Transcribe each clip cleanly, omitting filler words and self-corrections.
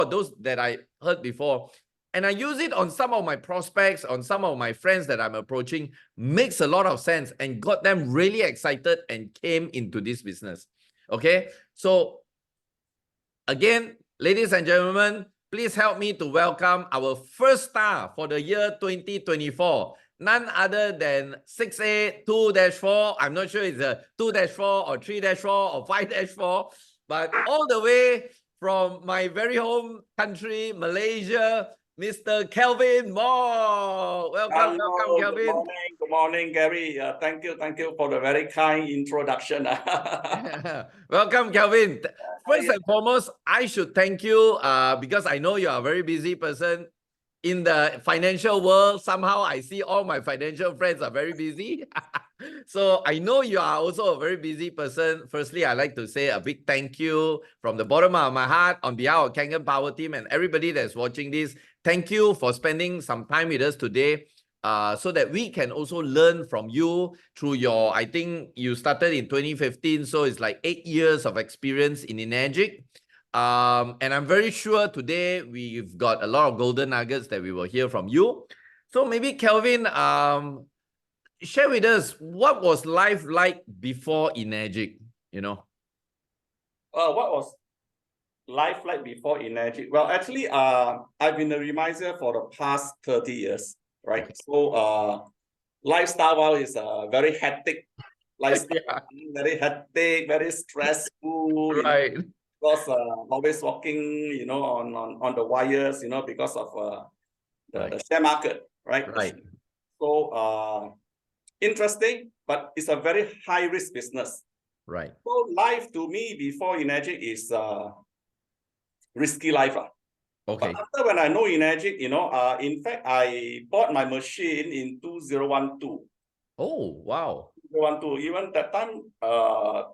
those that I heard before, and I use it on some of my prospects, on some of my friends that I'm approaching, makes a lot of sense and got them really excited and came into this business. Okay, so again, ladies and gentlemen, please help me to welcome our first star for the year 2024. None other than 6A 2-4. I'm not sure it's a 2-4 or 3-4 or 5-4, but all the way from my very home country, Malaysia, Mr. Kelvin Mok. Welcome, Kelvin. Good morning, Gary. Thank you for the very kind introduction. Welcome, Kelvin. First and foremost, I should thank you because I know you are a very busy person in the financial world. Somehow I see all my financial friends are very busy. So I know you are also a very busy person. Firstly, I'd like to say a big thank you from the bottom of my heart on behalf of Kangen Power Team and everybody that's watching this. Thank you for spending some time with us today. So that we can also learn from you through your, I think you started in 2015, so it's like 8 years of experience in Enagic. And I'm very sure today we've got a lot of golden nuggets that we will hear from you. So maybe Kelvin, share with us, what was life like before Enagic, you know? What was life like before Enagic? Well, actually, I've been a remisier for the past 30 years. Right. Okay. So lifestyle is very hectic lifestyle, very hectic, very stressful. Right. Because always walking, on the wires, because of the share market, right? Right. So interesting, but it's a very high risk business. Right. So life to me before Enagic is risky life. Okay. But after when I know Enagic, in fact, I bought my machine in 2012. Oh, wow. 2012. Even that time,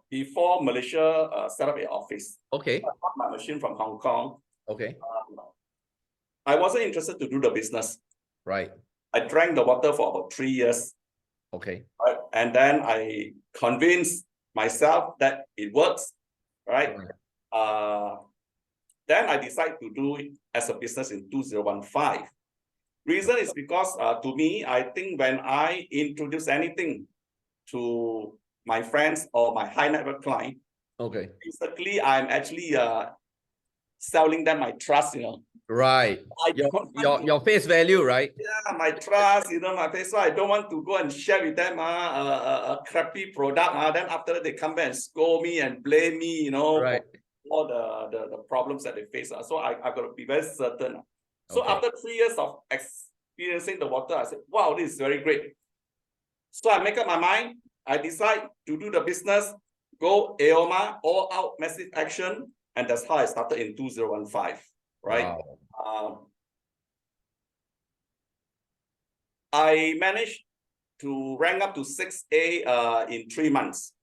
before Malaysia set up an office. Okay. I bought my machine from Hong Kong. Okay. I wasn't interested to do the business. Right. I drank the water for about 3 years. Okay. Right. And then I convinced myself that it works. Right. Then I decided to do it as a business in 2015. Reason is because to me, I think when I introduce anything to my friends or my high net worth client, okay, basically I'm actually selling them my trust, Right. Your face value, right? Yeah, my trust, my face. So I don't want to go and share with them a crappy product. Then after they come back and scold me and blame me, right. all the problems that they face. So I got to be very certain. So okay. After 3 years of experiencing the water, I said, wow, this is very great. So I make up my mind. I decide to do the business, go AOMA, all out massive action. And that's how I started in 2015, right? Wow. I managed to rank up to 6A in 3 months.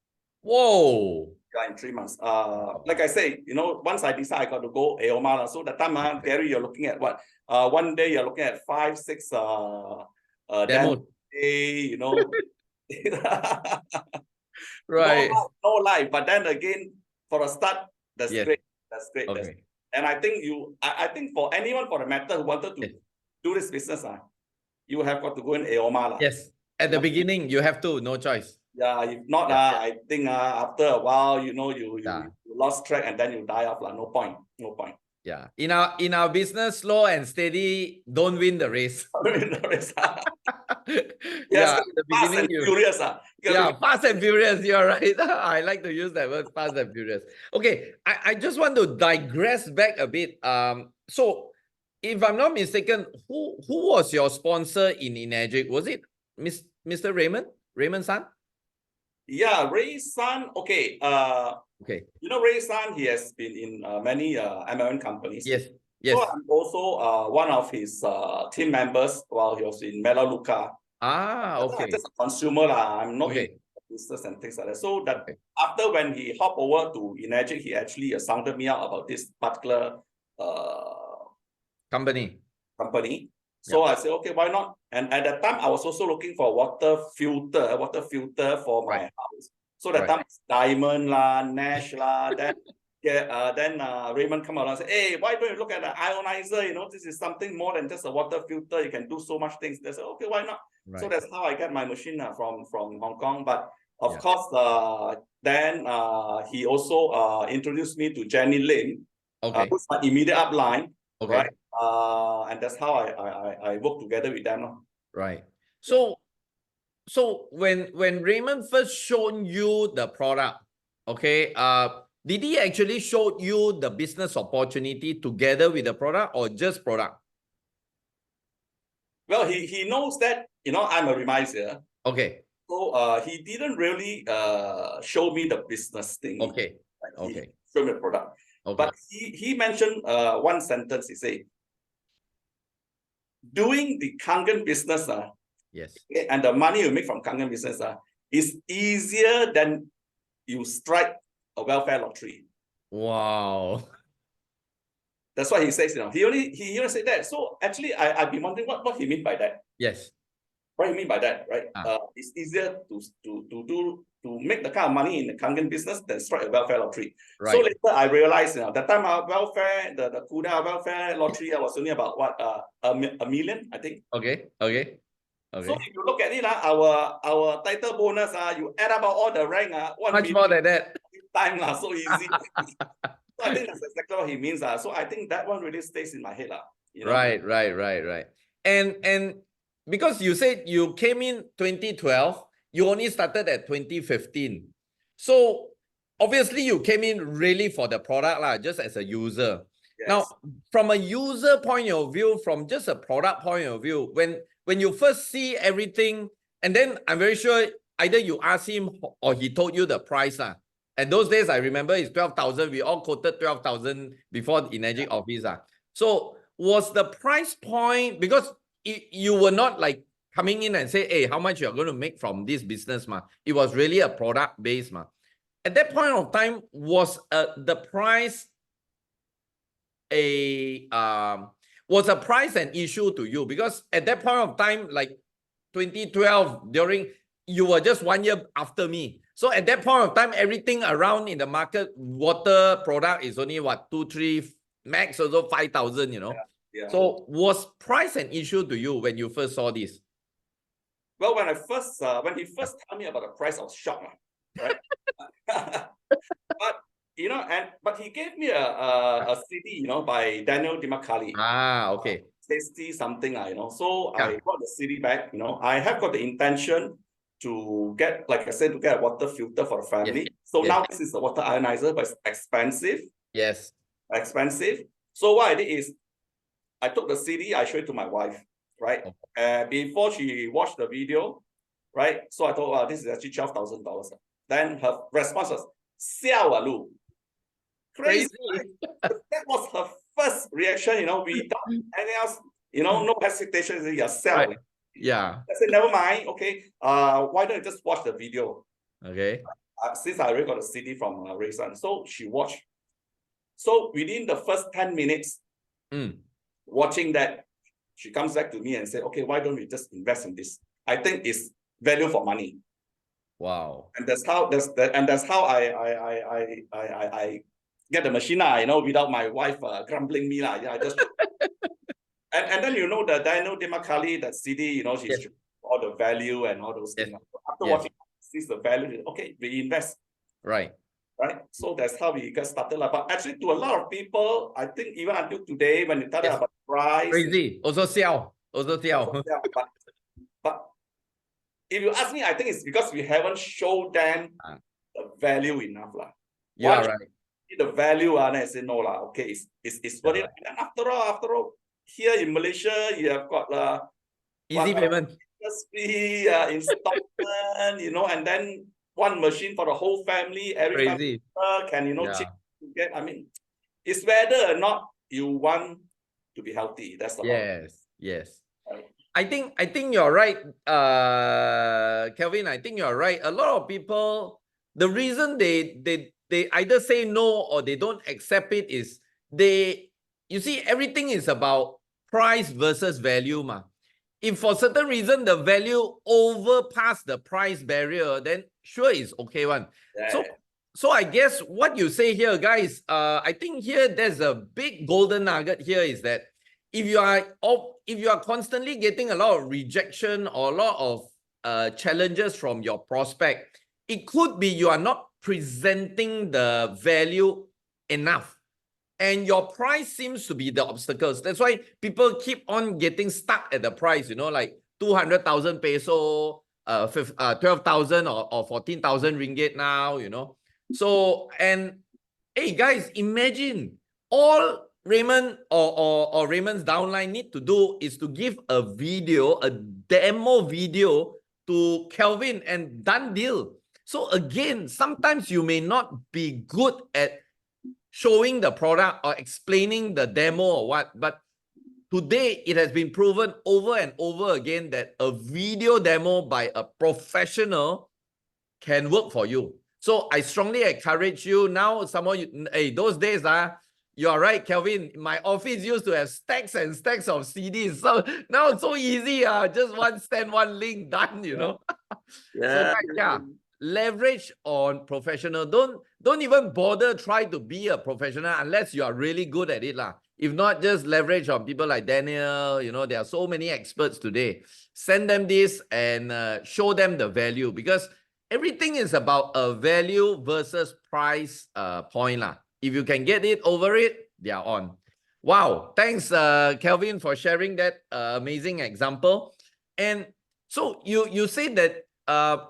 Whoa. Yeah, in 3 months. Like I say, once I decide I got to go AOMA. So that time, Gary, you're looking at what? One day you're looking at 5, 6 demo day, Right. No life. But then again, for a start, that's great. That's great. Okay. And I think I think for anyone for the matter who wanted to do this business, you have got to go in AOMA. Yes. At the beginning, you have to, no choice. Yeah, if not, I think after a while, you lost track and then you die off. No point. Yeah. In our business, slow and steady don't win the race. Yes, at the beginning, fast and furious. Yeah, fast and furious. You're right. I like to use that word, fast and furious. Okay, I just want to digress back a bit. So if I'm not mistaken, who was your sponsor in Enagic? Was it Mr. Raymond San? Yeah, Ray San. Okay. Okay. Ray San, he has been in many MLM companies. Yes. So I'm also one of his team members while he was in Melaleuca. Okay. I'm just a consumer. I'm not in business and things like that. So that after when he hopped over to Enagic, he actually sounded me out about this particular company. So I said, okay, why not? And at that time, I was also looking for water filter for my house. So that time, Diamond Nash then then Raymond come along and say, hey, why don't you look at the ionizer? You know, this is something more than just a water filter. You can do so much things. They say, okay, why not? Right. So that's how I get my machine from Hong Kong. But of Yeah. course, then he also introduced me to Jenny Lim, Okay. who's my immediate upline, Okay. right? And that's how I work together with them. Right. So when Raymond first showed you the product, okay, did he actually show you the business opportunity together with the product or just product? Well, he knows that, you know, I'm a remisier. Okay. So he didn't really show me the business thing. Okay. He Okay. showed me the product. Okay. But he mentioned one sentence. He said, doing the Kangen business Yes. and the money you make from Kangen business is easier than you strike a welfare lottery. Wow. That's what he says. You know, he only said that. So actually, I've been wondering what he mean by that. Yes. What do you mean by that, right? It's easier to make the kind of money in the Kangen business than strike a welfare lottery. Right. So later I realized, you know, that time our welfare, the Kuda welfare lottery was only about what a million, I think. Okay. Okay. Okay. So if you look at it, our title bonus, you add up all the rank, 1 Much million more than that. time, so easy. So I think that's exactly what he means. So I think that one really stays in my head. You know? Right. And because you said you came in 2012, you only started at 2015. So obviously you came in really for the product, just as a user. Yes. Now, from a user point of view, from just a product point of view, when you first see everything, and then I'm very sure either you asked him or he told you the price. And those days, I remember it's 12,000. We all quoted 12,000 before the Enagic office. So was the price point, because you were not like coming in and say, hey, how much you're going to make from this business? It was really a product based. At that point of time, was the price was a price an issue to you? Because at that point of time, like 2012, you were just 1 year after me. So at that point of time, everything around in the market, water product is only what, 2, 3, max also 5,000, you know. Yeah. So was price an issue to you when you first saw this? Well, when he first told me about the price, I was shocked, right? But you know, but he gave me a CD, you know, by Daniel Dimakali. Okay. Tasty something, you know. So Yeah. I brought the CD back. You know, I have got the intention to get, like I said, to get a water filter for the family. Yes. So Yes. now this is a water ionizer, but it's expensive. Yes. Expensive. So what I did is, I took the CD, I showed it to my wife, right? Before she watched the video, right? So I told her, this is actually $12,000. Then her response was, "Siao Lu." Crazy. That was her first reaction, you know, without anything else, you know, no hesitation, yourself. Right. Yeah. I said, never mind, okay. Why don't you just watch the video? Okay. Since I already got a CD from Rayson, so she watched. So within the first 10 minutes, watching that, she comes back to me and said, okay, why don't we just invest in this? I think it's value for money. Wow. And that's how I get the machine, you know, without my wife grumbling me. Yeah, I just and then, you know, the Daniel Dimakali, that CD, you know, she's all the value and all those things. After watching, sees the value, okay, we invest. Right. So that's how we get started. But actually, to a lot of people, I think even until today, when you tell them about price, crazy. Also sell. But if you ask me, I think it's because we haven't shown them the value enough. You are right. The value, and I say no, okay, it's worth it. And after all, here in Malaysia, you have got easy payment, fee, installment, you know, and then one machine for the whole family. Every family can, you know, get. I mean, it's whether or not you want to be healthy. That's the Yes. Right. I think you're right, Kelvin. I think you're right. A lot of people, the reason they either say no or they don't accept it is you see, everything is about price versus value, If for certain reason the value overpass the price barrier, then sure it's okay one. So So I guess what you say here, guys, I think here there's a big golden nugget here is that if you are constantly getting a lot of rejection or a lot of challenges from your prospect, it could be you are not presenting the value enough. And your price seems to be the obstacles. That's why people keep on getting stuck at the price, you know, like 200,000 peso, 12,000 or 14,000 ringgit now, you know. So, and hey guys, imagine all Raymond or Raymond's downline need to do is to give a video, a demo video to Kelvin and done deal. So again, sometimes you may not be good at showing the product or explaining the demo or what, but today it has been proven over and over again that a video demo by a professional can work for you. So I strongly encourage you now. Hey, those days, you are right, Kelvin. My office used to have stacks and stacks of CDs. So now it's so easy. Just one stand, one link, done, you know. So guys, yeah, leverage on professional. Don't even bother try to be a professional unless you are really good at it. If not, just leverage on people like Daniel. You know, there are so many experts today. Send them this and show them the value, because everything is about a value versus price point. If you can get it over it, they are on. Wow. Thanks, Kelvin, for sharing that amazing example. And so you said that,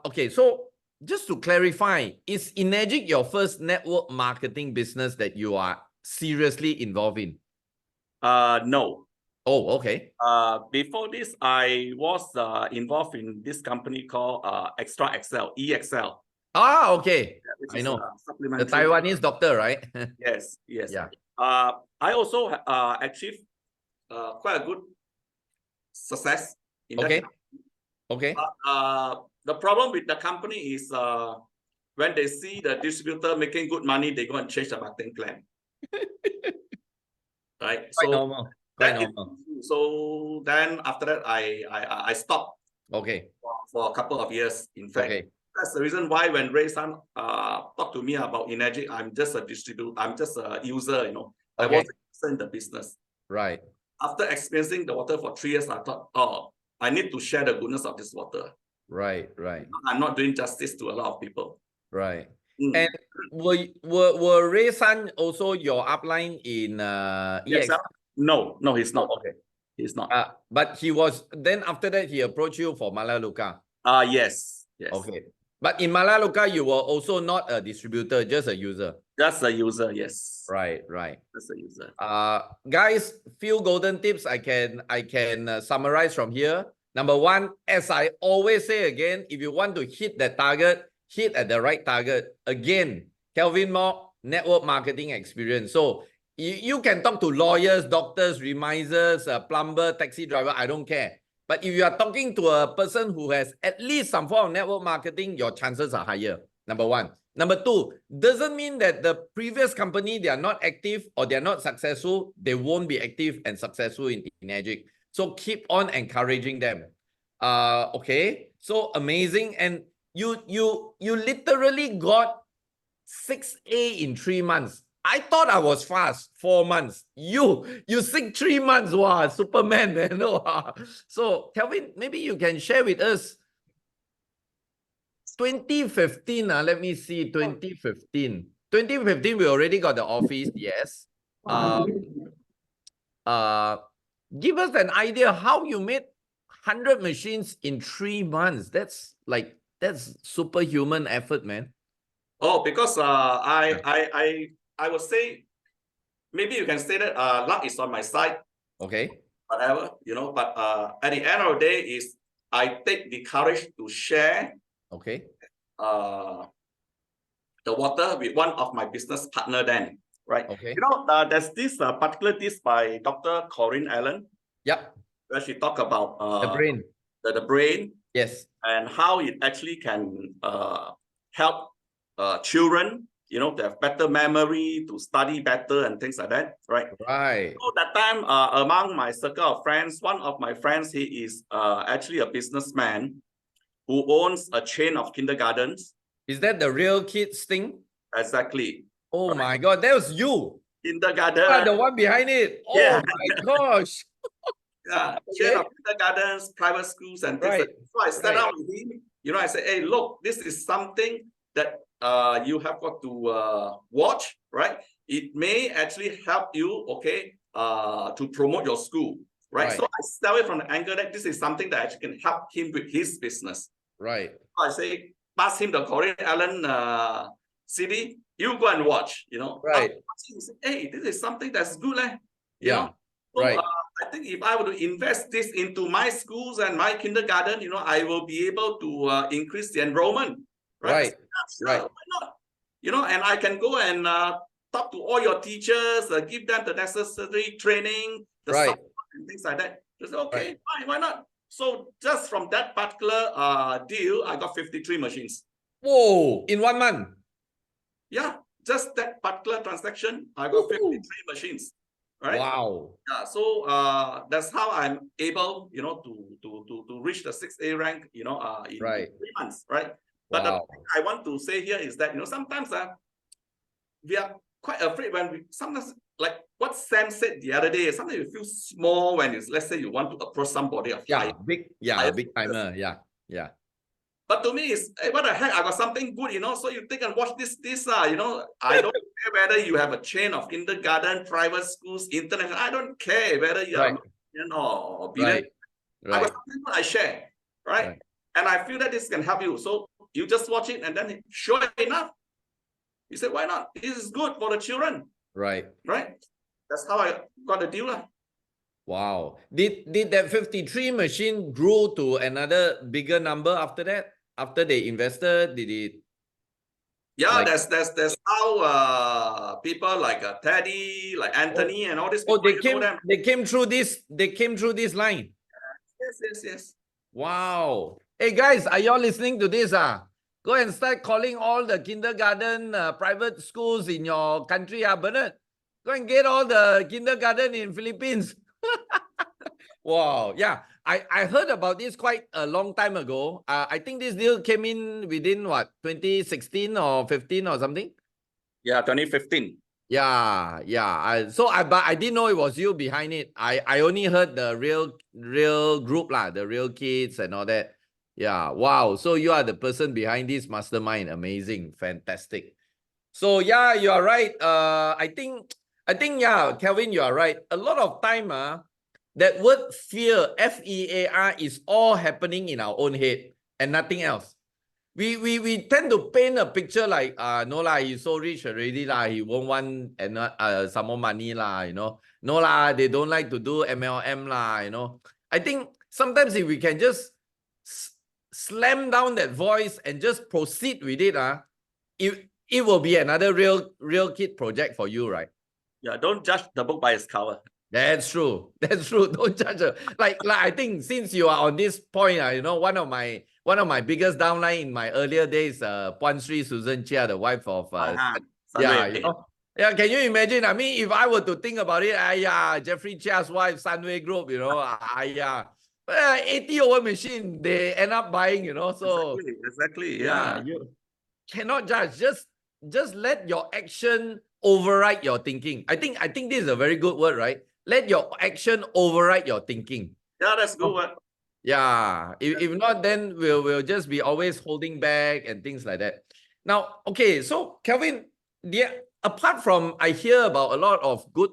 okay, so just to clarify, is Enagic your first network marketing business that you are seriously involved in? No. Oh, okay. Before this, I was involved in this company called Extra XL, EXL. Ah, okay. Which I is know. The supplementary. Taiwanese doctor, right? Yes, yes. Yeah. I also achieved quite a good success in that. Okay. Okay. The problem with the company is when they see the distributor making good money, they go and change the marketing plan. Right. Quite normal. Quite normal. So then after that, I stopped. Okay. For a couple of years, in fact. Okay. That's the reason why when Ray San talked to me about Enagic, I'm just a distributor, I'm just a user, you know. Okay. I wasn't in the business. Right. After experiencing the water for 3 years, I thought, oh, I need to share the goodness of this water. Right, right. I'm not doing justice to a lot of people. Right. And were Ray San also your upline in EXL? No, he's not. Oh, okay. He's not. But he was, then after that, he approached you for Malaluka. Yes. Okay. But in Malaluka, you were also not a distributor, just a user. Just a user, yes. Right. Just a user. Guys, few golden tips I can summarize from here. Number one, as I always say again, if you want to hit that target, hit at the right target. Again, Kelvin Mok, network marketing experience. So you can talk to lawyers, doctors, remisers, plumber, taxi driver, I don't care. But if you are talking to a person who has at least some form of network marketing, your chances are higher. Number one. Number two, doesn't mean that the previous company, they are not active or they are not successful. They won't be active and successful in Enagic. So keep on encouraging them. Okay. So amazing. And you literally got 6A in 3 months. I thought I was fast, 4 months. You 3 months. Wow, Superman, man. So Kelvin, maybe you can share with us 2015, let me see, 2015. 2015, we already got the office, yes. Give us an idea how you made 100 machines in 3 months. That's superhuman effort, man. Oh, because I would say, maybe you can say that luck is on my side. Okay. Whatever, you know, but at the end of the day is I take the courage to share okay the water with one of my business partner then, right? Okay. You know, there's this particular disc by Dr. Corinne Allen. Yep. Where she talk about the brain. The brain. Yes. And how it actually can help children, you know, to have better memory, to study better and things like that, right? Right. So that time, among my circle of friends, one of my friends, he is actually a businessman who owns a chain of kindergartens. Is that the Real Kids thing? Exactly. Oh Right. my God, that was you. Kindergarten. You are the one behind it. Oh Yeah. my gosh. Yeah, chain Okay. of kindergartens, private schools, and things like Right. that. So I sat Right. down with him. I said, hey, look, this is something that you have got to watch, right? It may actually help you, okay, to promote your school, right? Right. So I started from the angle that this is something that actually can help him with his business. Right. So I say, pass him the Korean Allen CD. You go and watch. Right. He said, hey, this is something that's good, Yeah. So Right. I think if I were to invest this into my schools and my kindergarten, I will be able to increase the enrollment, right? Right. I said, yeah, sure, Right. why not? And I can go and talk to all your teachers, give them the necessary training, the Right. support and things like that. They said, okay, Right. fine, why not? So just from that particular deal, I got 53 machines. Whoa, in 1 month. Yeah, just that particular transaction, I got 53 machines. Right? Wow. Yeah, so that's how I'm able, to reach the 6A rank, in Right. 3 months, right? But the Wow. thing I want to say here is that, sometimes we are quite afraid when we sometimes, like what Sam said the other day, sometimes you feel small when let's say you want to approach somebody of Yeah, high. big timer. Yeah. Yeah. But to me, it's, hey, what the heck? I got something good, So you take and watch this, I don't care whether you have a chain of kindergarten, private schools, international. I don't care whether you are, Right. or billion. Right. I got Right. something good I share, right? And I feel that this can help you. So you just watch it, and then sure enough, you say, why not? This is good for the children, Right. right? That's how I got the deal. Wow. Did that 53 machine grow to another bigger number after that? After they invested, did it? Yeah, Like, that's how people like Teddy, like Anthony, and all these people. they came through this line. Yes. Wow. Hey guys, are y'all listening to this? Go and start calling all the kindergarten private schools in your country, Bernard. Go and get all the kindergarten in Philippines. Wow. Yeah. I heard about this quite a long time ago. I think this deal came in within what, 2016 or 15 or something? Yeah, 2015. Yeah. But I didn't know it was you behind it. I only heard the real group lah, the real kids and all that. Yeah. Wow. So you are the person behind this mastermind. Amazing. Fantastic. So yeah, you are right. I think yeah, Kelvin, you are right. A lot of time, that word fear, FEAR, is all happening in our own head and nothing else. We tend to paint a picture like, no lah, he's so rich already lah, he won't want some more money lah, No lah, they don't like to do MLM lah, I think sometimes if we can just slam down that voice and just proceed with it, it will be another real kid project for you, right? Yeah, don't judge the book by its cover. That's true. Don't judge her. Like I think since you are on this point, one of my biggest downline in my earlier days, Puan Sri Susan Chia, the wife of yeah, can you imagine? I mean, if I were to think about it, Jeffrey Chia's wife, Sunway Group, 80 over machine, they end up buying, so exactly. yeah, you cannot judge. Just let your action override your thinking. I think this is a very good word, right? Let your action override your thinking. Yeah, that's good word. Yeah. If not, then we'll just be always holding back and things like that. Now, okay, so Kelvin, apart from I hear about a lot of good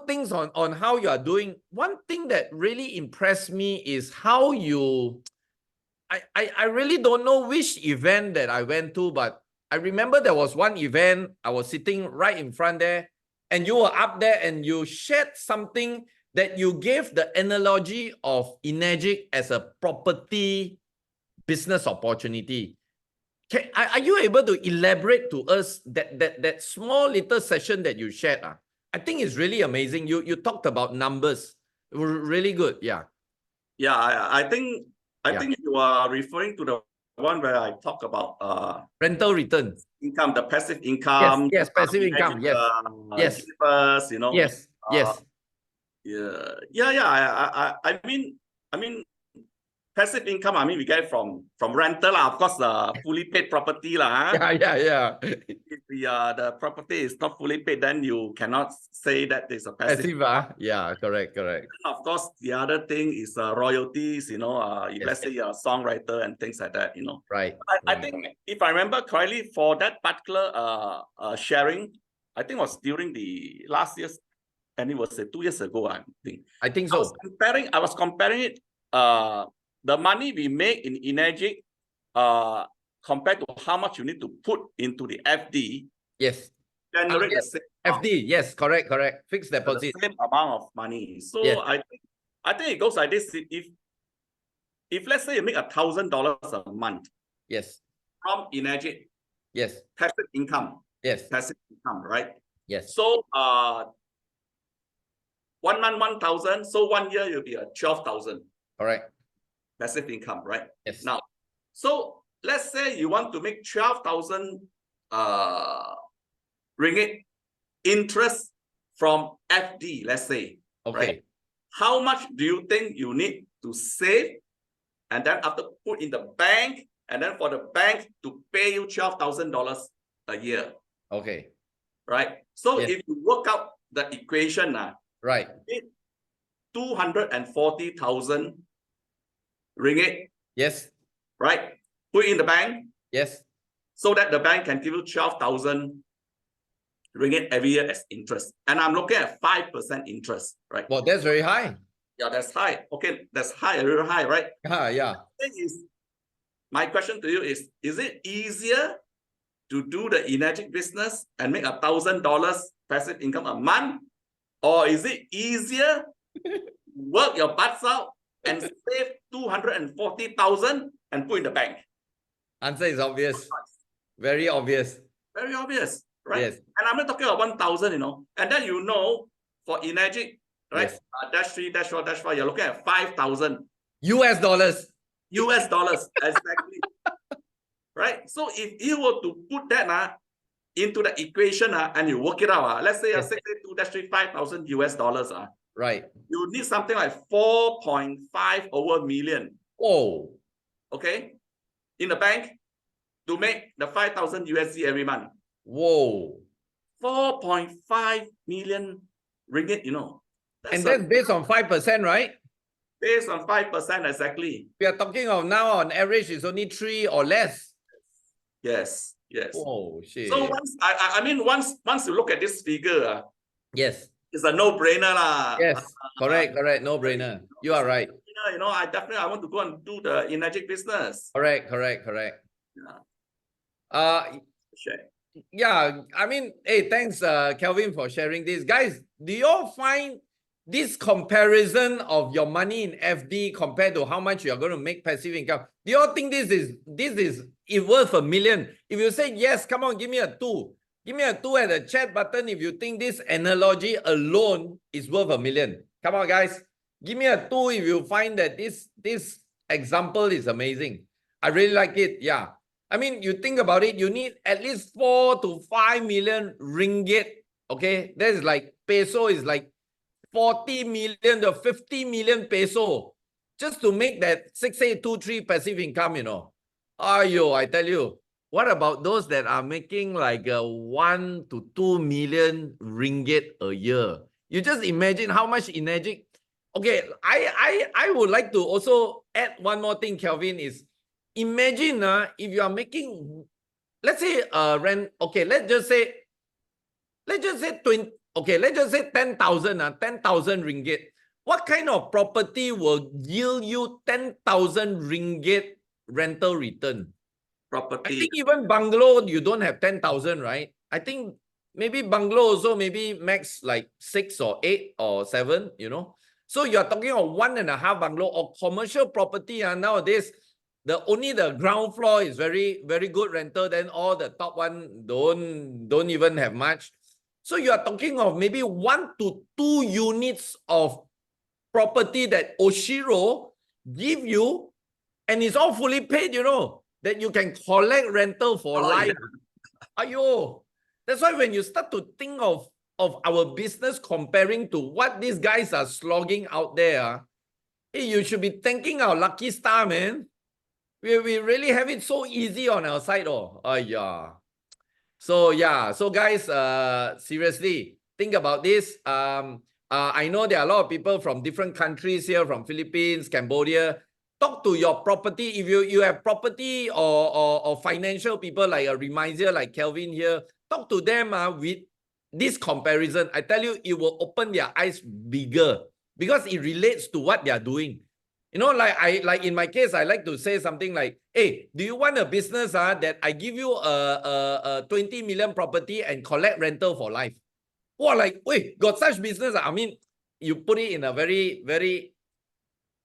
things on how you are doing. One thing that really impressed me is how you I really don't know which event that I went to, but I remember there was one event, I was sitting right in front there, and you were up there and you shared something that you gave the analogy of Enagic as a property business opportunity. Are you able to elaborate to us that small little session that you shared? I think it's really amazing. You talked about numbers. Really good. Yeah. Yeah, I think you are referring to the one where I talk about rental return income, the passive income. Yes, passive income. Yes. Givers, Yes. Yeah. I mean, passive income, I mean, we get from rental, of course, fully paid property. Yeah. If the property is not fully paid, then you cannot say that there's a passive. Passive, yeah, correct. Of course, the other thing is royalties, if Yes. let's say you're a songwriter and things like that, Right. I think if I remember correctly, for that particular sharing, I think it was during the last year's anniversary, 2 years ago, I think. I think so. I was comparing it, the money we make in Enagic, compared to how much you need to put into the FD, Yes. generate Yes. the same FD, yes, correct. Fixed the deposit. same amount of money. So Yes. I think it goes like this. If let's say you make $1,000 a month Yes. from Enagic, Yes. passive income, right? Yes. So 1 month 1,000, so 1 year you'll be 12,000 Correct. passive income, right? Yes. Now, so let's say you want to make 12,000 ringgit interest from FD, let's say. Okay. Right? How much do you think you need to save, and then after put in the bank, and then for the bank to pay you $12,000 a year? Okay. Right? So Yes. if you work out the equation, Right. 240,000 ringgit, Yes. right? Put in the bank Yes. so that the bank can give you 12,000 ringgit every year as interest. And I'm looking at 5% interest, right? Well, that's very high. Yeah, that's high. Okay, that's high, very high, right? Yeah. My question to you is it easier to do the Enagic business and make $1,000 passive income a month? Or is it easier work your butts out and save 240,000 and put in the bank? Answer is obvious. Very obvious. Very obvious, right? Yes. And I'm not talking about 1,000, and then for Enagic, right? Yes. -3, -4, you're looking at 5,000 US dollars. US dollars, exactly. Right? So if you were to put that into the equation and you work it out, let's say Yes. 62-3, 5,000 US dollars, Right. you need something like 4.5 over million. Oh. Okay? In the bank to make the 5,000 USD every month. Whoa. 4.5 million ringgit, And that's based on 5%, right? Based on 5%, exactly. We are talking of now on average is only 3 or less. Yes. Oh shit. So once you look at this figure, yes, it's a no-brainer lah. Yes, correct, no-brainer. You are right. I want to go and do the Enagic business. Correct. Sure. Yeah, I mean, hey, thanks, Kelvin, for sharing this. Guys, do you all find this comparison of your money in FD compared to how much you're going to make passive income? Do you all think this is worth $1 million? If you say yes, come on, give me a 2. Give me a 2 at the chat button if you think this analogy alone is worth $1 million. Come on, guys. Give me a 2 if you find that this example is amazing. I really like it. Yeah. I mean, you think about it, you need at least 4 to 5 million ringgit. Okay. That is like peso is like 40 million to 50 million peso just to make that 6823 passive income, Ayo, I tell you. What about those that are making like 1 to 2 million ringgit a year? You just imagine how much Enagic. Okay, I would like to also add one more thing, Kelvin, is imagine if you are making, let's say rent, okay, let's just say 20, okay, let's just say 10,000 ringgit. What kind of property will yield you 10,000 ringgit rental return? Property. I think even bungalow, you don't have 10,000, right? I think maybe bungalow also maybe max like 6 or 8 or 7, So you're talking of 1.5 bungalow or commercial property. Nowadays, only the ground floor is very, very good rental. Then all the top one don't even have much. So you are talking of maybe 1 to 2 units of property that Oshiro give you, and it's all fully paid, that you can collect rental for life. Yeah. Ayo. That's why when you start to think of our business comparing to what these guys are slogging out there, Hey, you should be thanking our lucky star, man. We really have it so easy on our side. Oh, yeah. So yeah, so guys, seriously, think about this. I know there are a lot of people from different countries here, from Philippines, Cambodia. Talk to your property. If you have property or financial people like a remisier like Kelvin here, talk to them with this comparison. I tell you, it will open their eyes bigger because it relates to what they are doing. You know, like in my case, I like to say something like, "Hey, do you want a business that I give you a 20 million property and collect rental for life?" Wow, like, wait, got such business? I mean, you put it in a very, very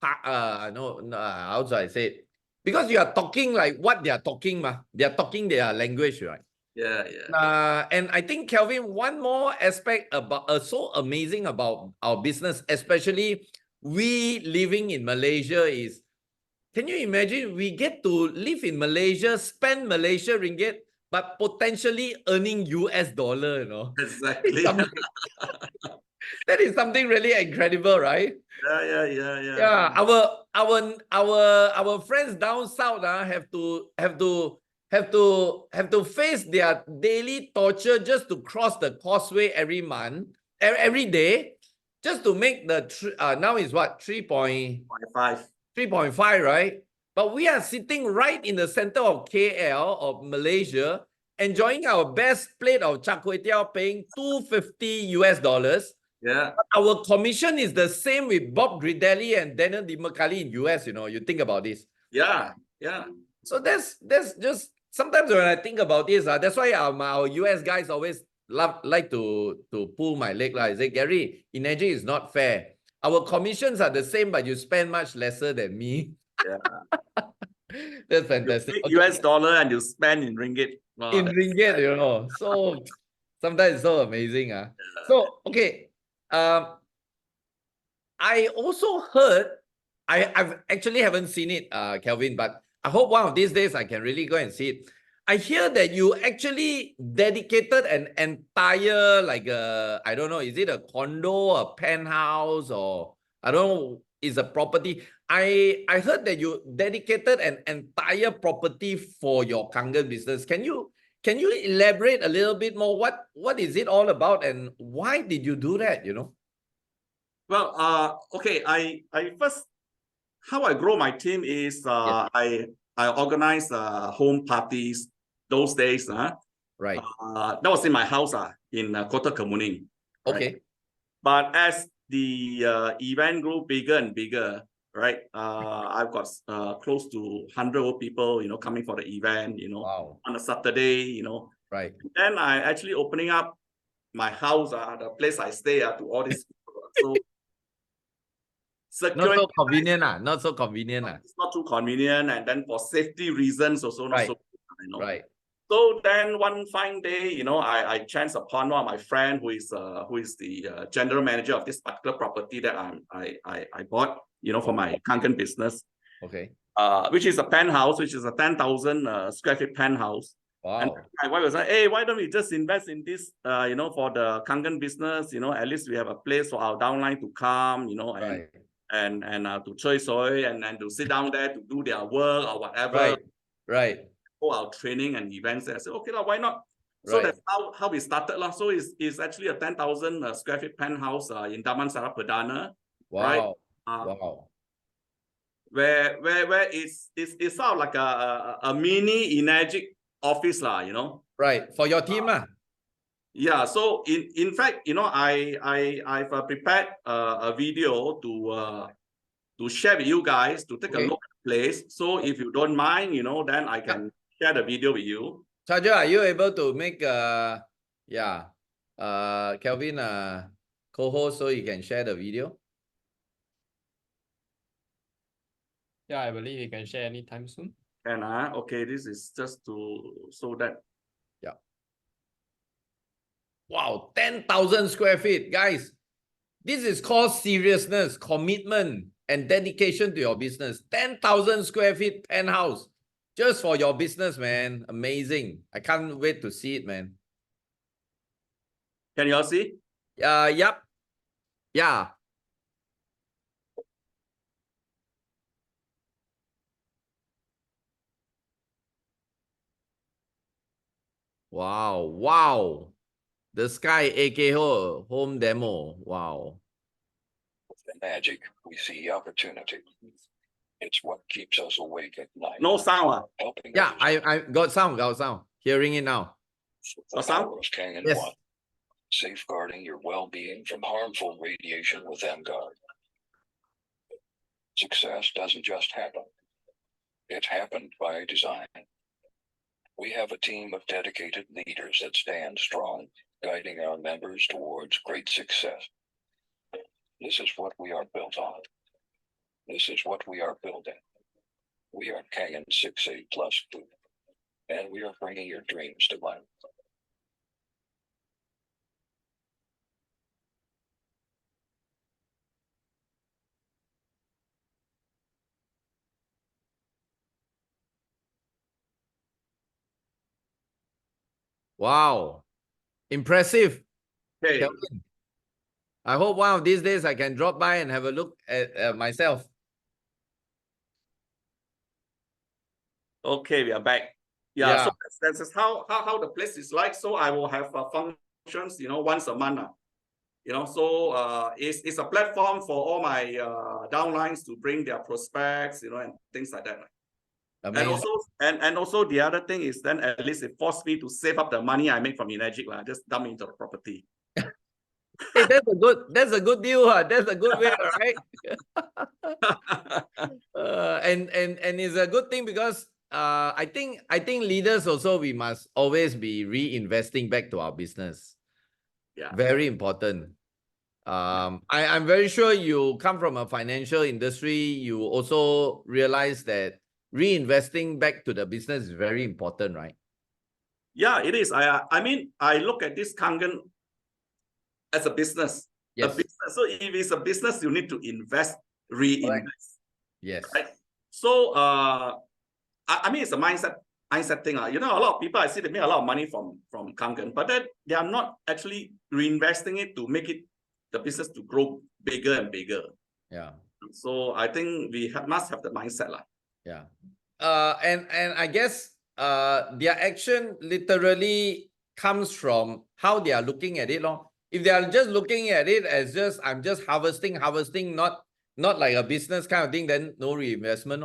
no, how should I say it? Because you are talking like what they are talking, they are talking their language, right? Yeah, yeah. And I think, Kelvin, one more aspect about so amazing about our business, especially we living in Malaysia, is, can you imagine we get to live in Malaysia, spend Malaysia ringgit, but potentially earning US dollar, you know? Exactly. That is something really incredible, right? Yeah. Yeah, our friends down south have to face their daily torture just to cross the causeway every month, every day, just to make the now is what 5. 3.5, right? But we are sitting right in the center of KL, of Malaysia, enjoying our best plate of char kway teow, paying $250 US. Yeah. Our commission is the same with Bob Gridelli and Daniel DiMarcali in US, you know, you think about this. Yeah. So that's just, sometimes when I think about this, that's why our US guys always like to pull my leg. I say, Gary, Enagic is not fair. Our commissions are the same, but you spend much lesser than me. Yeah. That's fantastic. You Okay. US dollar and you spend in ringgit. Wow, In ringgit, you know. So sometimes it's so amazing. So, okay. I also heard, I've actually haven't seen it, Kelvin, but I hope one of these days I can really go and see it. I hear that you actually dedicated an entire, like I don't know, is it a condo, a penthouse, or I don't know, is a property. I heard that you dedicated an entire property for your Kangen business. Can you elaborate a little bit more? What is it all about, and why did you do that? You know? Well, okay. I first, how I grow my team is Yes. I organize home parties those days. Right. That was in my house in Kota Kemuning. Right? Okay. But as the event grew bigger and bigger, right? I've got close to 100 people, coming for the event, Wow. on a Saturday, Right. Then I actually opening up my house, the place I stay to all these people. So Not security, so convenient, Not so convenient, it's not too convenient, and then for safety reasons also not Right. so, Right. So then one fine day, I chanced upon one of my friend who is the general manager of this particular property that I bought, for my Kangen business. Okay. Which is a penthouse, which is a 10,000 square feet penthouse. Wow. And my wife was like, "Hey, why don't we just invest in this, for the Kangen business? At least we have a place for our downline to come, Right. and to choi soy and to sit down there to do their work or whatever." Right. Right. For our training and events. I said, okay, why not? So Right. that's how we started. So it's actually a 10,000 square feet penthouse in Damansara Perdana. Wow. Right? Wow. Where it's sort of like a mini Enagic office, Right. For your team, Yeah. So in fact, I've prepared a video to share with you guys to take a look at the place. So if you don't mind, then I can share the video with you. Charger, are you able to make Kelvin co-host so you can share the video? Yeah, I believe you can share anytime soon. And okay, this is just so that. Yeah. Wow, 10,000 square feet, guys. This is called seriousness, commitment, and dedication to your business. 10,000 square feet penthouse just for your business, man. Amazing. I can't wait to see it, man. Can you all see? Yep. Yeah. Wow. Wow. The Sky AKO home demo. Wow. With Enagic, we see opportunity. It's what keeps us awake at night. No sound. Helping Yeah, others I got sound. Hearing it now. the sound? power of Kangen Yes. 1. Safeguarding your well-being from harmful radiation with Guard. Success doesn't just happen. It happened by design. We have a team of dedicated leaders that stand strong, guiding our members towards great success. This is what we are built on. This is what we are building. We are Kangen 6A Plus Group, and we are bringing your dreams to life. Wow. Impressive. Okay. Kelvin. I hope one of these days I can drop by and have a look at myself. Okay, we are back. Yeah, Yeah. so that's how the place is like. So I will have functions, once a month. So it's a platform for all my downlines to bring their prospects, and things like that. Amazing. And also the other thing is then at least it forced me to save up the money I make from Enagic, just dump into the property. Hey, that's a good deal. That's a good way, right? And it's a good thing because I think leaders also, we must always be reinvesting back to our business. Yeah. Very important. I'm very sure you come from a financial industry. You also realize that reinvesting back to the business is very important, right? Yeah, it is. I mean, I look at this Kangen as a business. Yes. So if it's a business, you need to invest, reinvest. Correct. Yes. Right. So I mean, it's a mindset thing. A lot of people I see they make a lot of money from Kangen, but then they are not actually reinvesting it to make it the business to grow bigger and bigger. Yeah. So I think we must have the mindset. Yeah. And I guess their action literally comes from how they are looking at it. If they are just looking at it as I'm just harvesting, not like a business kind of thing, then no reinvestment.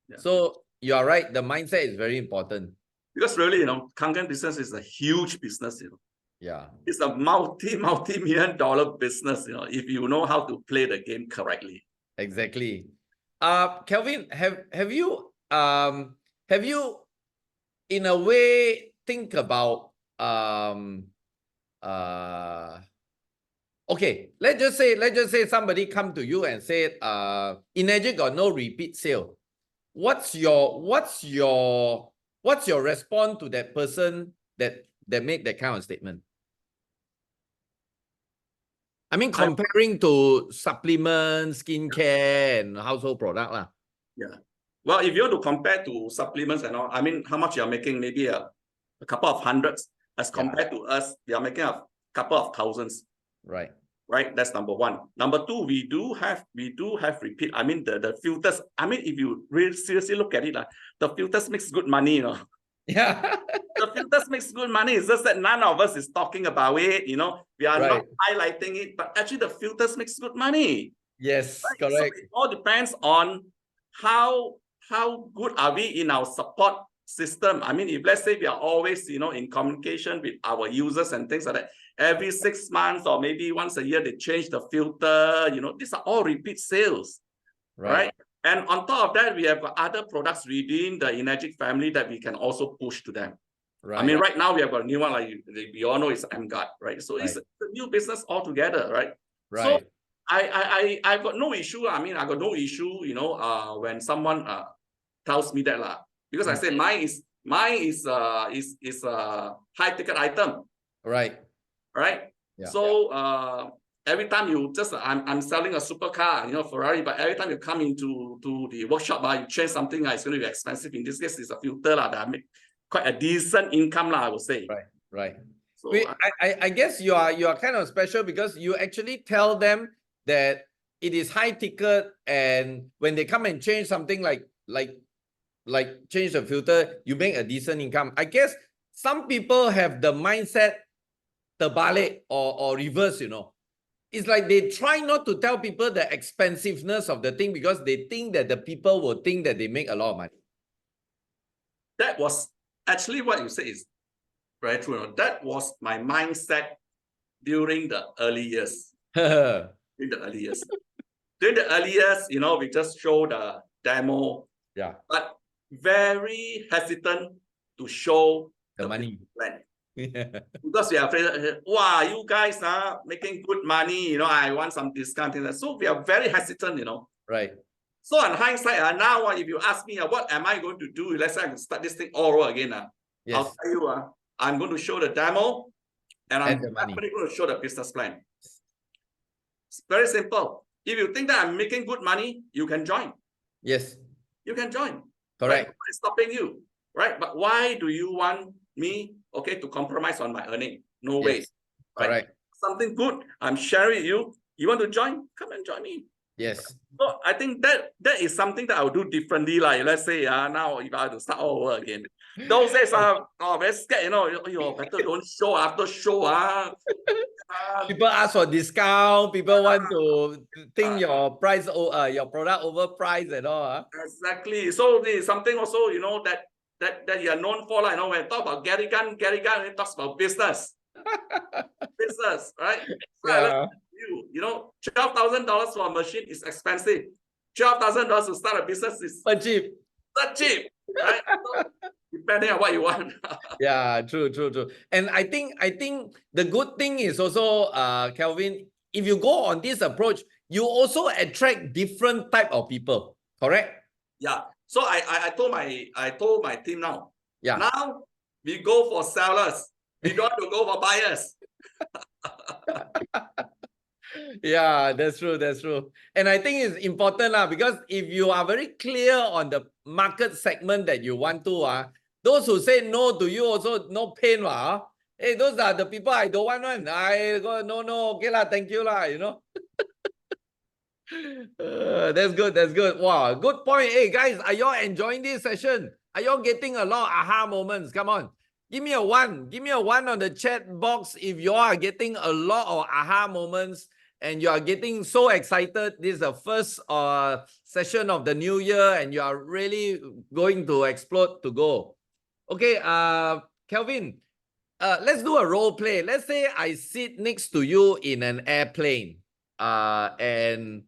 Yeah. So you are right. The mindset is very important. Because really, Kangen business is a huge business, Yeah. It's a multi-million dollar business, if you know how to play the game correctly. Exactly. Kelvin, have you in a way think about okay, let's just say somebody come to you and said Enagic got no repeat sale. What's your response to that person that made that kind of statement? I mean, comparing to supplements, skincare, and household product. Yeah. Well, if you want to compare to supplements and all, I mean, how much you're making, maybe a couple of hundreds, as compared to us, we are making a couple of thousands. Right. Right. That's number one. Number two, we do have repeat. I mean, the filters. I mean, if you really seriously look at it, the filters makes good money, Yeah. The filters makes good money. It's just that none of us is talking about it. We are not highlighting it, but actually the filters makes good money. Yes, right? correct. So it all depends on how good are we in our support system. I mean, if let's say we are always, in communication with our users and things like that, every 6 months or maybe once a year, they change the filter, these are all repeat sales, right? And on top of that, we have other products within the Enagic family that we can also push to them. Right. I mean, right now we have a new one, like we all know, it's Guard, right? So it's a new business altogether, right? Right. So I got no issue. I mean, I got no issue, when someone tells me that, because I say mine is a high ticket item. Right. Right. Yeah. So every time you I'm selling a supercar, Ferrari, but every time you come into the workshop, you change something, it's going to be expensive. In this case, it's a filter that I make quite a decent income, I would say. Right. So I guess you are kind of special because you actually tell them that it is high ticket, and when they come and change something like change the filter, you make a decent income. I guess some people have the mindset terbalik or reverse, you know. It's like they try not to tell people the expensiveness of the thing because they think that the people will think that they make a lot of money. That was actually what you say is very true. You know. That was my mindset during the early years. During the early years. During the early years, you know, we just show the demo, Yeah, but very hesitant to show the money. plan. Because we are afraid, wow, you guys are making good money, you know, I want some discount. So we are very hesitant, you know. Right. So in hindsight, now if you ask me, what am I going to do? Let's say I can start this thing all over again. Yes. I'll tell you, I'm going to show the demo and I'm the money. definitely going to show the business plan. It's very simple. If you think that I'm making good money, you can join. Yes. You can join. Correct. Nobody's stopping you, right? But why do you want me, okay, to compromise on my earning? No way. Yes. Right? Correct. Something good. I'm sharing with you. You want to join? Come and join me. Yes. So I think that is something that I will do differently. Like let's say now if I have to start all over again. Those days very scared, you know, better don't show after show. People ask for discount. People want to think your price, your product overpriced and all. Exactly. So there's something also, you know, that you are known for. Like, you know, when I talk about Gary Gan, he talks about business. Business, right? Yeah. You know, $12,000 for a machine is expensive. $12,000 to start a business is But cheap. not cheap, right? So, depending on what you want. Yeah, true. And I think the good thing is also, Kelvin, if you go on this approach, you also attract different type of people. Correct? Yeah. So I told my team now. Yeah. Now we go for sellers. We don't want to go for buyers. Yeah, that's true. And I think it's important because if you are very clear on the market segment that you want to, those who say no to you also no pain. Hey, those are the people I don't want one. I go, no, okay lah, thank you lah, you know. That's good. Wow, good point. Hey guys, are y'all enjoying this session? Are y'all getting a lot of aha moments? Come on. Give me a one on the chat box if you are getting a lot of aha moments and you are getting so excited. This is the first session of the new year and you are really going to explode to go. Okay, Kelvin, let's do a role play. Let's say I sit next to you in an airplane and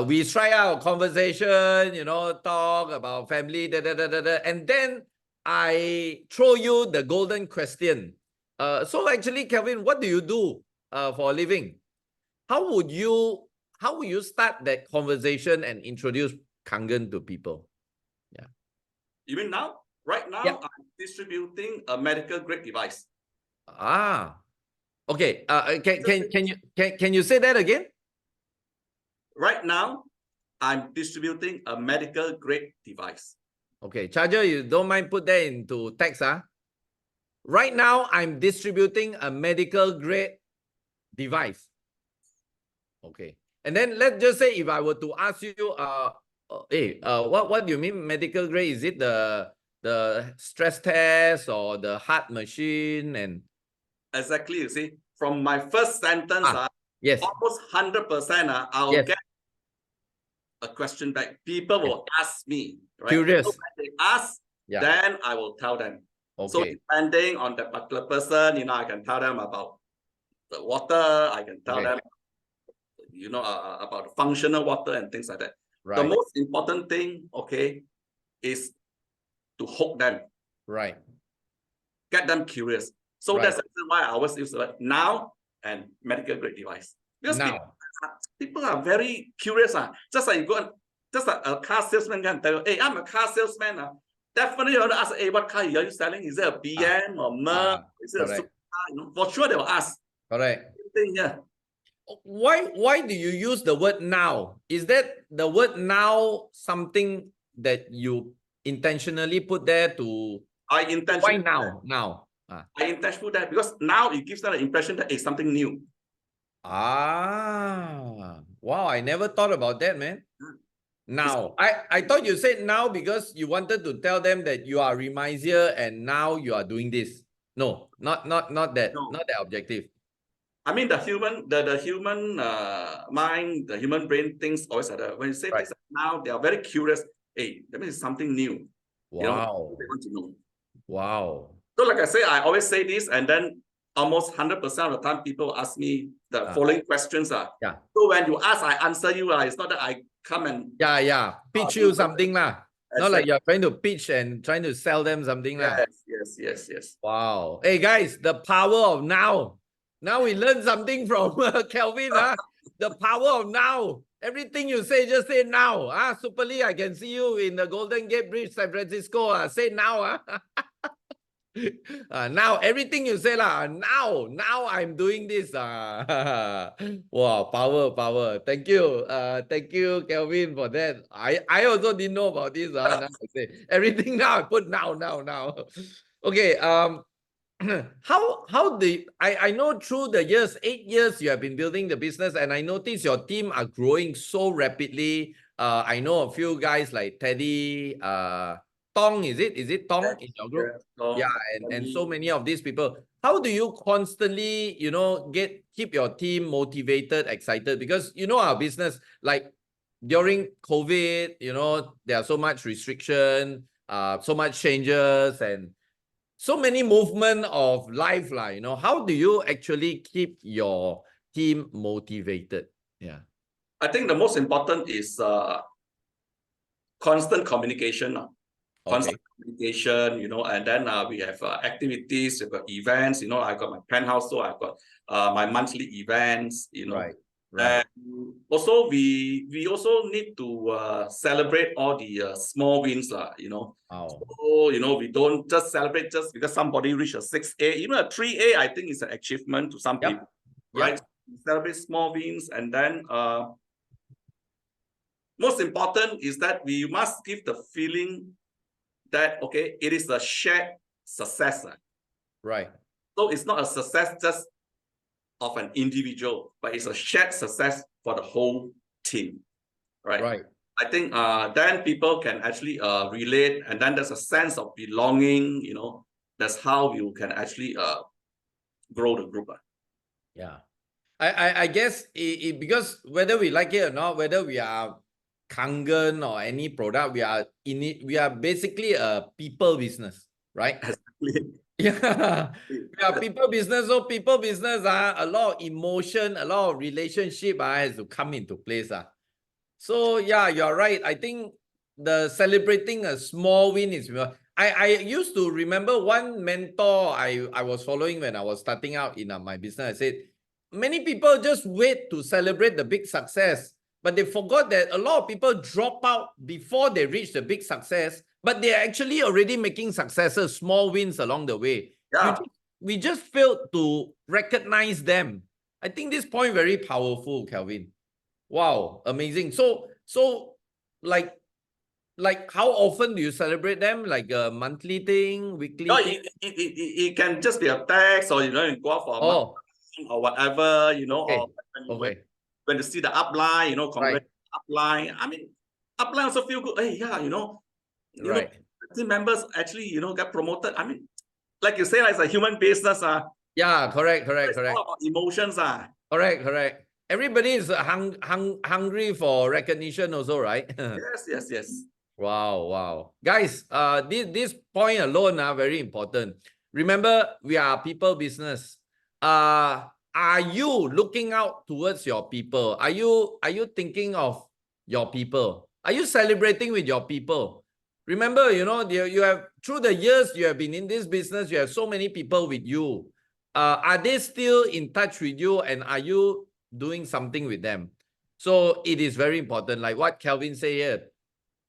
we try out conversation, you know, talk about family, and then I throw you the golden question. So actually, Kelvin, what do you do for a living? How would you start that conversation and introduce Kangen to people? Yeah. You mean now? Right now, Yeah. I'm distributing a medical grade device. Okay. Can you say that again? Right now, I'm distributing a medical grade device. Okay, Charger, you don't mind put that into text, Right now, I'm distributing a medical grade device. Okay. And then let's just say if I were to ask you, what do you mean medical grade? Is it the stress test or the heart machine? And Exactly, you see, from my first sentence, yes, almost 100%, I'll yes. get a question back. People will ask me, right? Curious. So when they ask, then I will tell them. Okay. So depending on the particular person, you know, I can tell them about the water. I can tell them, you know, about functional water and things like that. Right. The most important thing, okay, is to hook them. Right. Get them curious. So that's the reason why I always use the word now and medical grade device. Because people are very curious. Just like you go, just like a car salesman can tell you, hey, I'm a car salesman. Definitely you want to ask, hey, what car are you selling? Is it a BM or Merc? Is it a supercar? You know, for sure they will ask. Correct. Yeah. Why do you use the word now? Is that the word now something that you intentionally put there to? I intentionally. Why now? I intentionally put that because now it gives them the impression that it's something new. Wow, I never thought about that, man. Now, I thought you said now because you wanted to tell them that you are remisier and now you are doing this. No, not that, No. not that objective. I mean, the human mind, the human brain thinks always at when you say Right. things now, they are very curious. Hey, that means something new. You know, Wow. they want to know. Wow. So, like I say, I always say this, and then almost 100% of the time, people ask me the following questions. Yeah. So when you ask, I answer you. It's not that I come and Yeah. Pitch you something lah. Not like you're trying to pitch and trying to sell them something lah. Yes. Wow. Hey guys, the power of now. Now we learn something from Kelvin. The power of now. Everything you say, just say now. Super Lee, I can see you in the Golden Gate Bridge, San Francisco. Say now. Now everything you say lah. Now I'm doing this. Wow, power. Thank you, Kelvin, for that. I also didn't know about this. Now I say everything now. I put now. Okay. How I know through the years, 8 years you have been building the business, and I notice your team are growing so rapidly. I know a few guys like Teddy, Tong, is it Tong in your group? Yeah, and so many of these people. How do you constantly, keep your team motivated, excited? Because our business, like during COVID, there are so much restriction, so much changes, and so many movement of life, how do you actually keep your team motivated? Yeah. I think the most important is constant communication. Constant communication, and then we have activities, we've got events, I got my penthouse, so I've got my monthly events, Right. And also we also need to celebrate all the small wins, Wow. So, we don't just celebrate just because somebody reached a 6A, even a 3A, I think is an achievement to some people, right? We celebrate small wins, and then most important is that we must give the feeling that, okay, it is a shared success. Right. So it's not a success just of an individual, but it's a shared success for the whole team, right? Right. I think then people can actually relate, and then there's a sense of belonging, that's how you can actually grow the group. Yeah. I guess because whether we like it or not, whether we are Kangen or any product, we are basically a people business, right? Yeah, we are people business. So people business, a lot of emotion, a lot of relationship has to come into place. So yeah, you're right. I think the celebrating a small win is. I used to remember one mentor I was following when I was starting out in my business. I said, many people just wait to celebrate the big success, but they forgot that a lot of people drop out before they reach the big success, but they're actually already making successes, small wins along the way. Yeah. We just failed to recognize them. I think this point very powerful, Kelvin. Wow, amazing. So like how often do you celebrate them? Like a monthly thing, weekly No, thing? it can just be a text, or you go out for a month or whatever, or when you see the upline, congratulate upline. I mean, upline also feel good. Hey, yeah, team members actually, get promoted. I mean, like you say, it's a human business. Yeah, correct. It's all about emotions. Correct. Everybody is hungry for recognition also, right? Yes. Wow. Guys, this point alone very important. Remember, we are people business. Are you looking out towards your people? Are you thinking of your people? Are you celebrating with your people? Remember, you have, through the years you have been in this business, you have so many people with you. Are they still in touch with you, and are you doing something with them? So it is very important, like what Kelvin said here,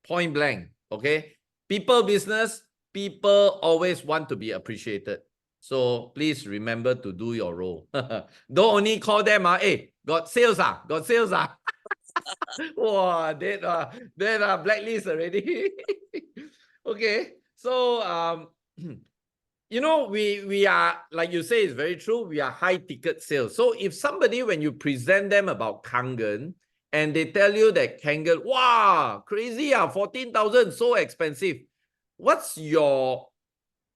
point blank. Okay, people business, people always want to be appreciated. So please remember to do your role. Don't only call them, hey, got sales. Wow, that blacklist already. Okay, so we are, like you say, it's very true. We are high ticket sales. So if somebody, when you present them about Kangen, and they tell you that Kangen, wow, crazy, 14,000, so expensive. What's your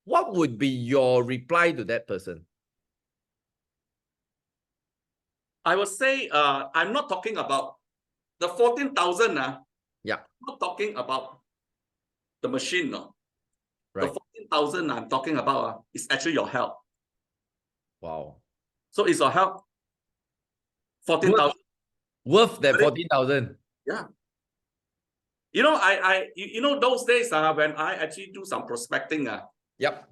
what would be your reply to that person? I would say, I'm not talking about the 14,000. Yeah, I'm not talking about the machine. No. The right. 14,000 I'm talking about is actually your health. Wow. So is your health 14,000? Worth that 14,000. Yeah. You know, you know those days when I actually do some prospecting Yep.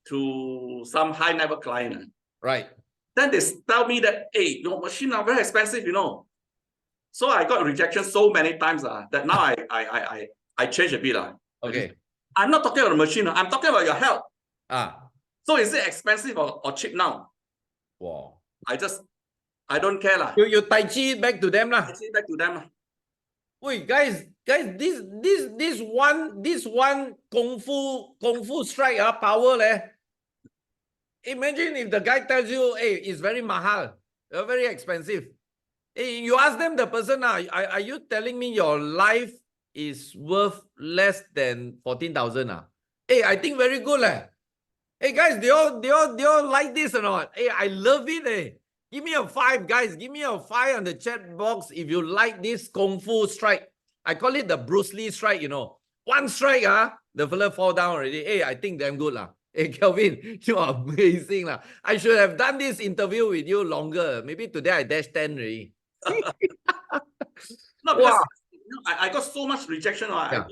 to some high level client. Right. Then they tell me that, hey, your machine are very expensive, you know. So I got rejection so many times that now I change a bit. Okay. I'm not talking about the machine, I'm talking about your health. Ah. So is it expensive or cheap now? Wow. I don't care lah. You tai chi back to them lah. I say back to them. Wait, guys, this one kung fu strike power leh. Imagine if the guy tells you, hey, it's very mahal, very expensive. Hey, you ask them, the person, are you telling me your life is worth less than 14,000? Hey, I think very good leh. Hey guys, do you like this or not? Hey, I love it. Eh. Give me a 5, guys. Give me a 5 on the chat box if you like this kung fu strike. I call it the Bruce Lee strike, you know. One strike, the fella fall down already. Hey, I think damn good lah. Hey, Kelvin, you are amazing lah. I should have done this interview with you longer. Maybe today I dash 10 already. No, because I got so much rejection. Yeah.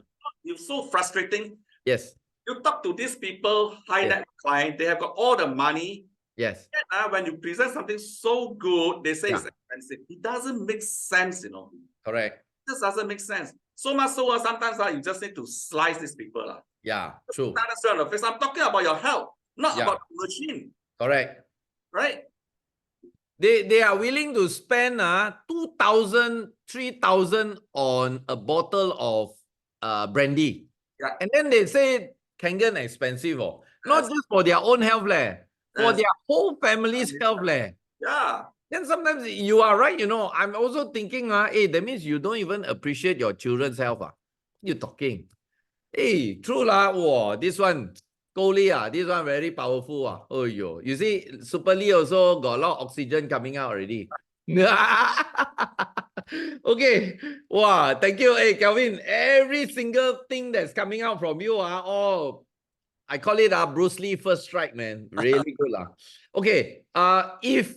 It's so frustrating. Yes. You talk to these people, high net client, they have got all the money. Yes. And, when you present something so good, they say Yeah. it's expensive. It doesn't make sense, you know. Correct. It just doesn't make sense. So much so sometimes you just need to slice these people. Yeah, true. On the face. I'm talking about your health, not about the machine. Correct. Right? They are willing to spend 2,000, 3,000 on a bottle of brandy. Yeah. And then they say Kangen expensive. Not just for their own health, for their whole family's health. Yeah. Then sometimes you are right, you know. I'm also thinking, hey, that means you don't even appreciate your children's health. You talking. Hey, true lah. Wow, this one, Goli, this one very powerful. Oh, yo. You see, Super Lee also got a lot of oxygen coming out already. Okay. Wow, thank you. Hey, Kelvin, every single thing that's coming out from you, I call it Bruce Lee first strike, man. Really good. Okay. If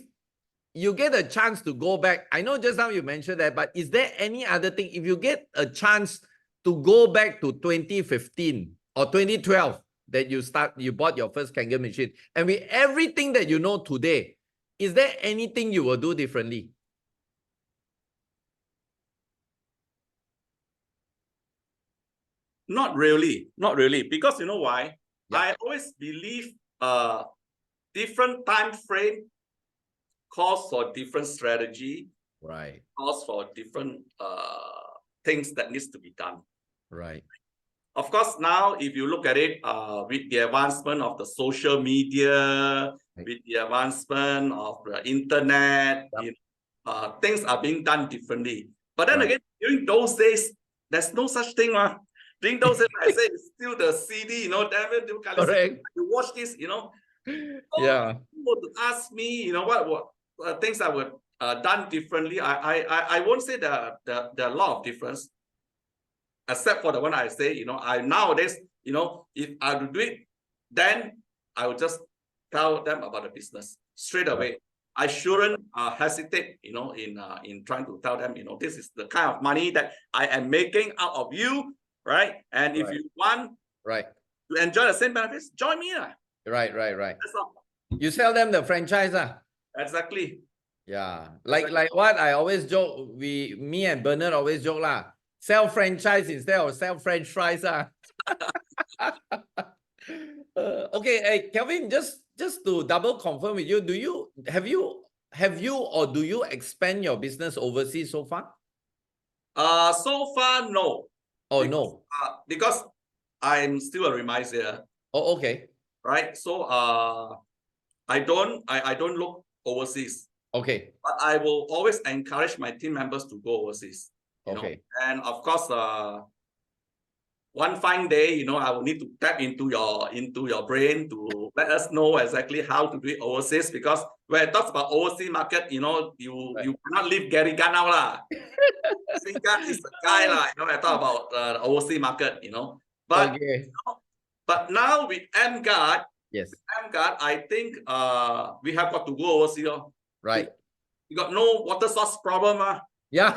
you get a chance to go back, I know just now you mentioned that, but is there any other thing, if you get a chance to go back to 2015 or 2012 that you bought your first Kangen machine, and with everything that you know today, is there anything you will do differently? Not really. Not really. Because you know why? Yeah. I always believe different time frame calls for different strategy, Right. calls for different things that needs to be done. Right. Of course, now if you look at it, with the advancement of the social media, with the advancement of the internet, things are being done differently. But then again, during those days, there's no such thing. During those days, I say it's still the CD, you know, Correct. you watch this, you know. Yeah. People to ask me, you know, what things that were done differently. I won't say there are a lot of difference, except for the one I say, you know, nowadays, you know, if I do it, then I will just tell them about the business straight away. I shouldn't hesitate, you know, in trying to tell them, you know, this is the kind of money that I am making out of you, right? And if you want to enjoy the same benefits, join me. Right. That's all. You sell them the franchise. Exactly. Yeah. Like what I always joke, me and Bernard always joke lah. Sell franchise instead of sell French fries. Okay, hey, Kelvin, just to double confirm with you, have you or do you expand your business overseas so far? So far, no. Oh, because, no. Because I'm still a remisier. Oh, okay. Right. So I don't look overseas. Okay. But I will always encourage my team members to go overseas. You know? And of course, one fine day, you know, I will need to tap into your brain to let us know exactly how to do it overseas. Because when it talks about overseas market, you know, you cannot leave Gary Gan out lah. Gary Gan is the guy lah. You know, I talk about the overseas market, you know. But Okay. but now with MGuard, Yes. I think we have got to go overseas. Right. We got no water source problem. Yeah.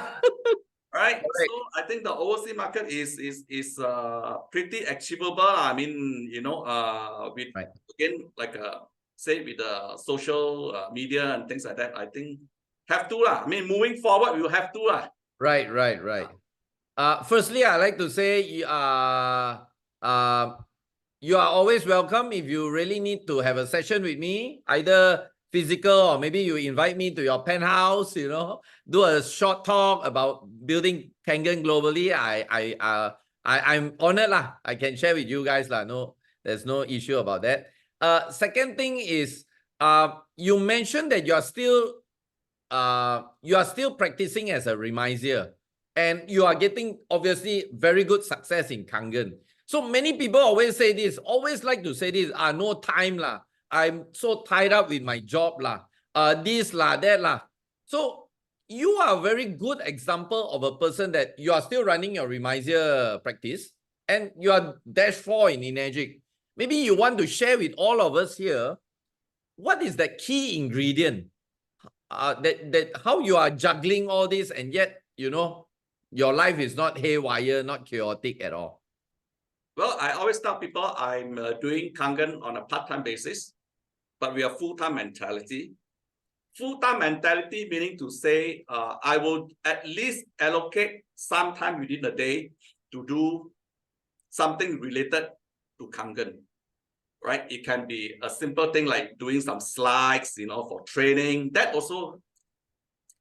Right. Correct. So I think the overseas market is pretty achievable. I mean, you know, with Right. again, like say with the social media and things like that, I think have to lah. I mean, moving forward, we will have to lah. Right. Firstly, I like to say you are always welcome if you really need to have a session with me, either physical or maybe you invite me to your penthouse, you know, do a short talk about building Kangen globally. I'm honored lah. I can share with you guys lah. No, there's no issue about that. Second thing is, you mentioned that you are still practicing as a remisier, and you are getting obviously very good success in Kangen. So many people always say this, always like to say this, no time lah. I'm so tied up with my job lah. This lah, that lah. So you are a very good example of a person that you are still running your remisier practice and you are -4 in Enagic. Maybe you want to share with all of us here, what is the key ingredient that how you are juggling all this and yet, you know, your life is not haywire, not chaotic at all? Well, I always tell people I'm doing Kangen on a part-time basis, but we are full-time mentality. Full-time mentality meaning to say I will at least allocate some time within the day to do something related to Kangen, right? It can be a simple thing like doing some slides, you know, for training. That also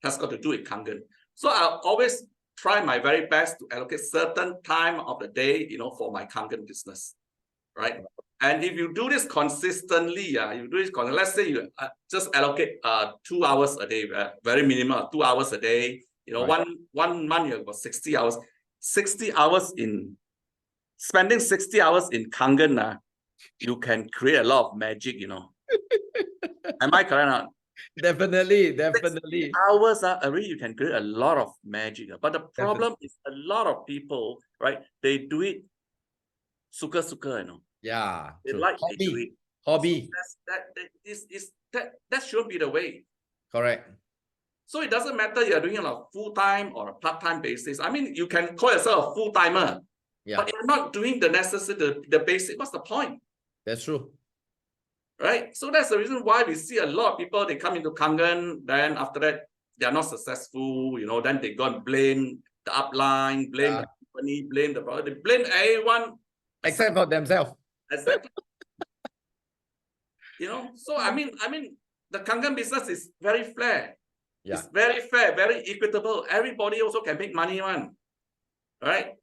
has got to do with Kangen. So I'll always try my very best to allocate certain time of the day, you know, for my Kangen business, right? And if you do this consistently, let's say you just allocate 2 hours a day, very minimal, 2 hours a day, you know, right. one month you got 60 hours. 60 hours in, spending 60 hours in Kangen, you can create a lot of magic, you know. Am I correct or not? Definitely. 60 hours, already you can create a lot of magic. But the problem is a lot of people, right? They do it suka, you know. Yeah. They True. like they do it. Hobby. So that shouldn't be the way. Correct. So it doesn't matter you're doing it on a full-time or a part-time basis. I mean, you can call yourself a full-timer, but you're not doing the necessary, the basic. What's the point? That's true. Right? So that's the reason why we see a lot of people, they come into Kangen, then after that, they're not successful, you know, then they go and blame the upline, blame the company, blame the product, they blame everyone. Except for themselves. Exactly. You know, so I mean, the Kangen business is very fair. Yeah. It's very fair, very equitable. Everybody also can make money, right?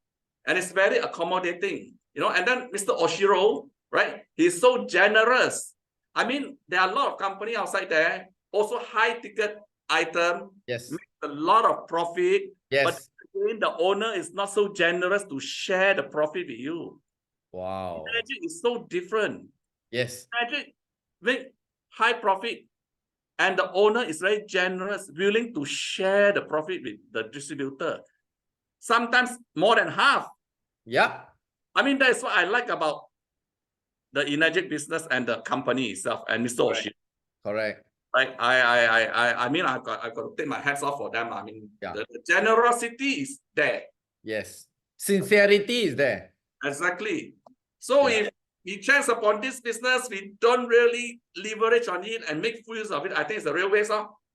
And it's very accommodating, you know. And then Mr. Oshiro, right? He's so generous. I mean, there are a lot of companies outside there, also high ticket item, Yes. make a lot of profit. Yes. But again, the owner is not so generous to share the profit with you. Wow. Enagic is so different. Yes. Enagic make high profit, and the owner is very generous, willing to share the profit with the distributor. Sometimes more than half. Yeah. I mean, that's what I like about the Enagic business and the company itself and Mr. Oshiro. Correct. Right? I mean, I've got to take my hats off for them. I mean, the generosity is there. Yes. Sincerity is there. Exactly. So if we chance upon this business, we don't really leverage on it and make full use of it, I think it's a real waste.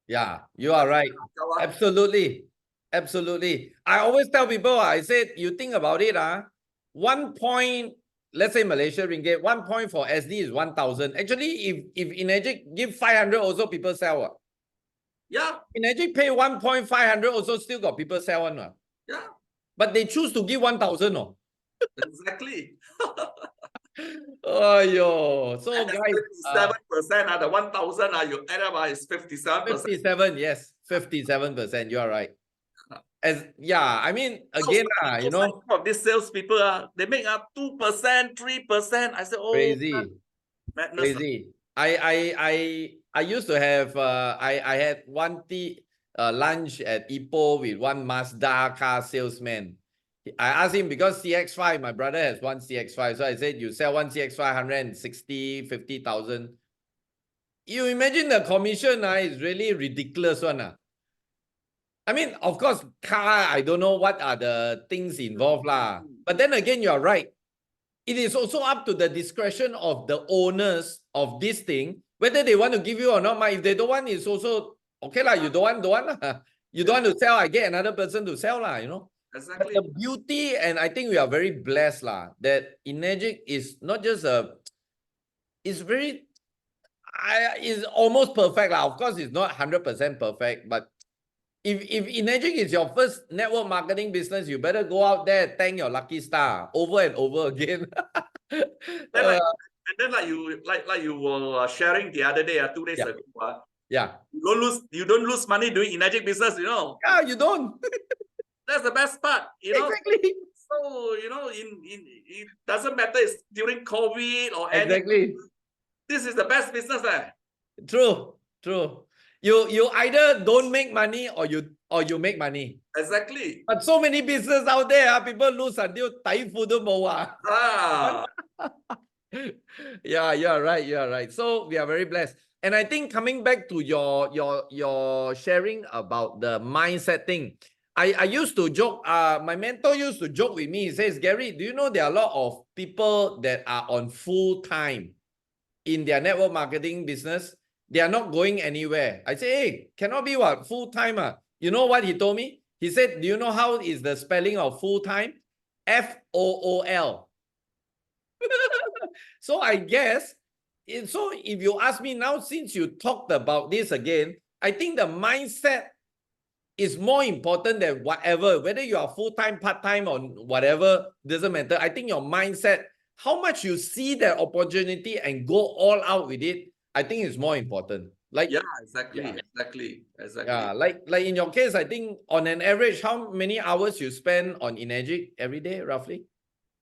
Yeah, you are right. Absolutely. Absolutely. I always tell people, I said, you think about it, 1 point, let's say Malaysia ringgit, 1 point for SD is 1,000. Actually, if Enagic give 500, also people sell. Yeah. Enagic pay 1.500, also still got people sell one. Yeah. But they choose to give 1,000. Exactly. Oh, yo. So guys, 57%, the 1,000, you add up is 57%. 57, yes, 57%. You are right. I mean, again, you know, Some of these salespeople, they make up 2%, 3%. I said, oh, crazy, madness. crazy. I used to have I had one lunch at Ipoh with one Mazda car salesman. I asked him because CX-5, my brother has one CX-5. So I said, you sell one CX-5, 160, 50,000. You imagine the commission is really ridiculous one. I mean, of course, car, I don't know what are the things involved lah. But then again, you're right. It is also up to the discretion of the owners of this thing, whether they want to give you or not. If they don't want, it's also okay lah. You don't want lah. You don't want to sell, I get another person to sell lah, you know. Exactly. But the beauty, and I think we are very blessed lah, that Enagic is not just it's very, it's almost perfect lah. Of course, it's not 100% perfect, but if Enagic is your first network marketing business, you better go out there, thank your lucky star over and over again. And then like you were sharing the other day, 2 days ago. Yeah. You don't lose money doing Enagic business, you know. Yeah, you don't. That's the best part, you know. Exactly. So, you know, it doesn't matter it's during COVID or exactly. anything. This is the best business. True. You either don't make money or you make money. Exactly. But so many business out there, people lose until taifu do mo. Yeah, you're right. So we are very blessed. And I think coming back to your sharing about the mindset thing, I used to joke, my mentor used to joke with me. He says, Gary, do you know there are a lot of people that are on full time in their network marketing business? They are not going anywhere. I say, hey, cannot be what? Full time. You know what he told me? He said, do you know how is the spelling of full time? FOOL. So I guess, so if you ask me now, since you talked about this again, I think the mindset is more important than whatever, whether you are full-time, part-time, or whatever, doesn't matter. I think your mindset, how much you see that opportunity and go all out with it, I think is more important. Like, yeah, exactly. Yeah, like in your case, I think on an average, how many hours you spend on Enagic every day, roughly?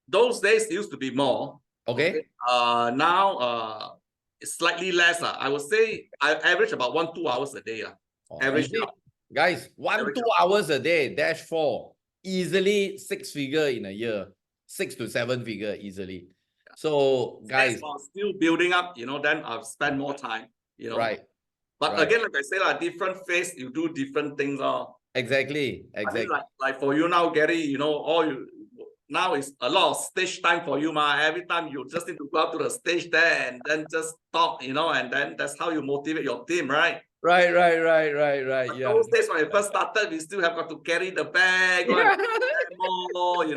Those days used to be more. Okay. Now it's slightly less. I would say I average about 1-2 hours a day. Average. Guys, 1-2 hours a day, dash 4, easily 6-figure in a year, 6 to 7-figure easily. So guys, still building up, you know, then I've spent more time, you know. Right. But again, like I say, different phase, you do different things. Exactly. I mean, like for you now, Gary, you know, now it's a lot of stage time for you, every time you just need to go out to the stage there and then just talk, you know, and then that's how you motivate your team, right? Right. Yeah. Those days when I first started, we still have got to carry the bag, you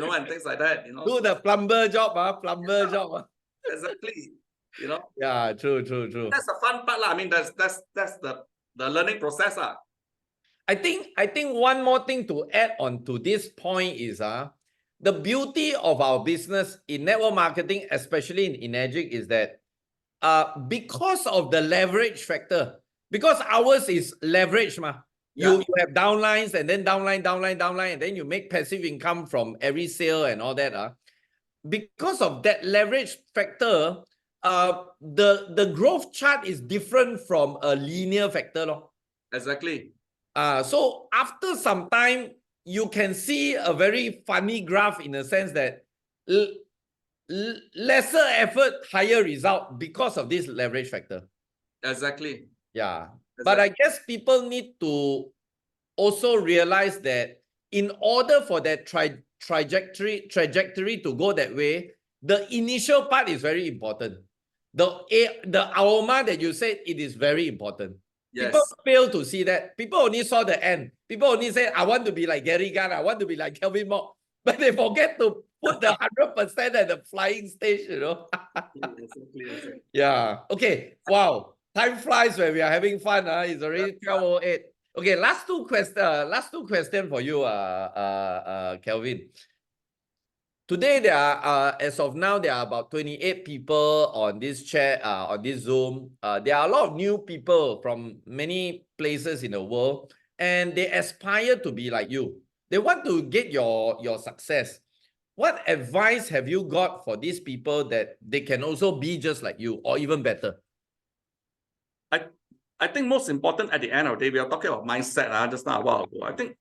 know, and things like that, you know. Do the plumber job, job. Exactly, you know. Yeah, true. That's the fun part, I mean, that's the learning process. I think one more thing to add on to this point is the beauty of our business in network marketing, especially in Enagic, is that because of the leverage factor, because ours is leverage, you have downlines and then downline, and then you make passive income from every sale and all that. Because of that leverage factor, the growth chart is different from a linear factor. Exactly. So after some time, you can see a very funny graph in the sense that lesser effort, higher result because of this leverage factor. Exactly. Yeah. But I guess people need to also realize that in order for that trajectory to go that way, the initial part is very important. The aroma that you said, it is very important. Yes. People fail to see that. People only saw the end. People only say, I want to be like Gary Gan, I want to be like Kelvin Mok. But they forget to put the 100% at the flying stage, you know. Exactly. Yeah. Okay. Wow. Time flies when we are having fun. It's already 12:08. Okay, last two questions for you, Kelvin. Today, there are, as of now, there are about 28 people on this chat, on this Zoom. There are a lot of new people from many places in the world, and they aspire to be like you. They want to get your success. What advice have you got for these people that they can also be just like you or even better? I think most important at the end of the day, we are talking about mindset just now a while ago. I think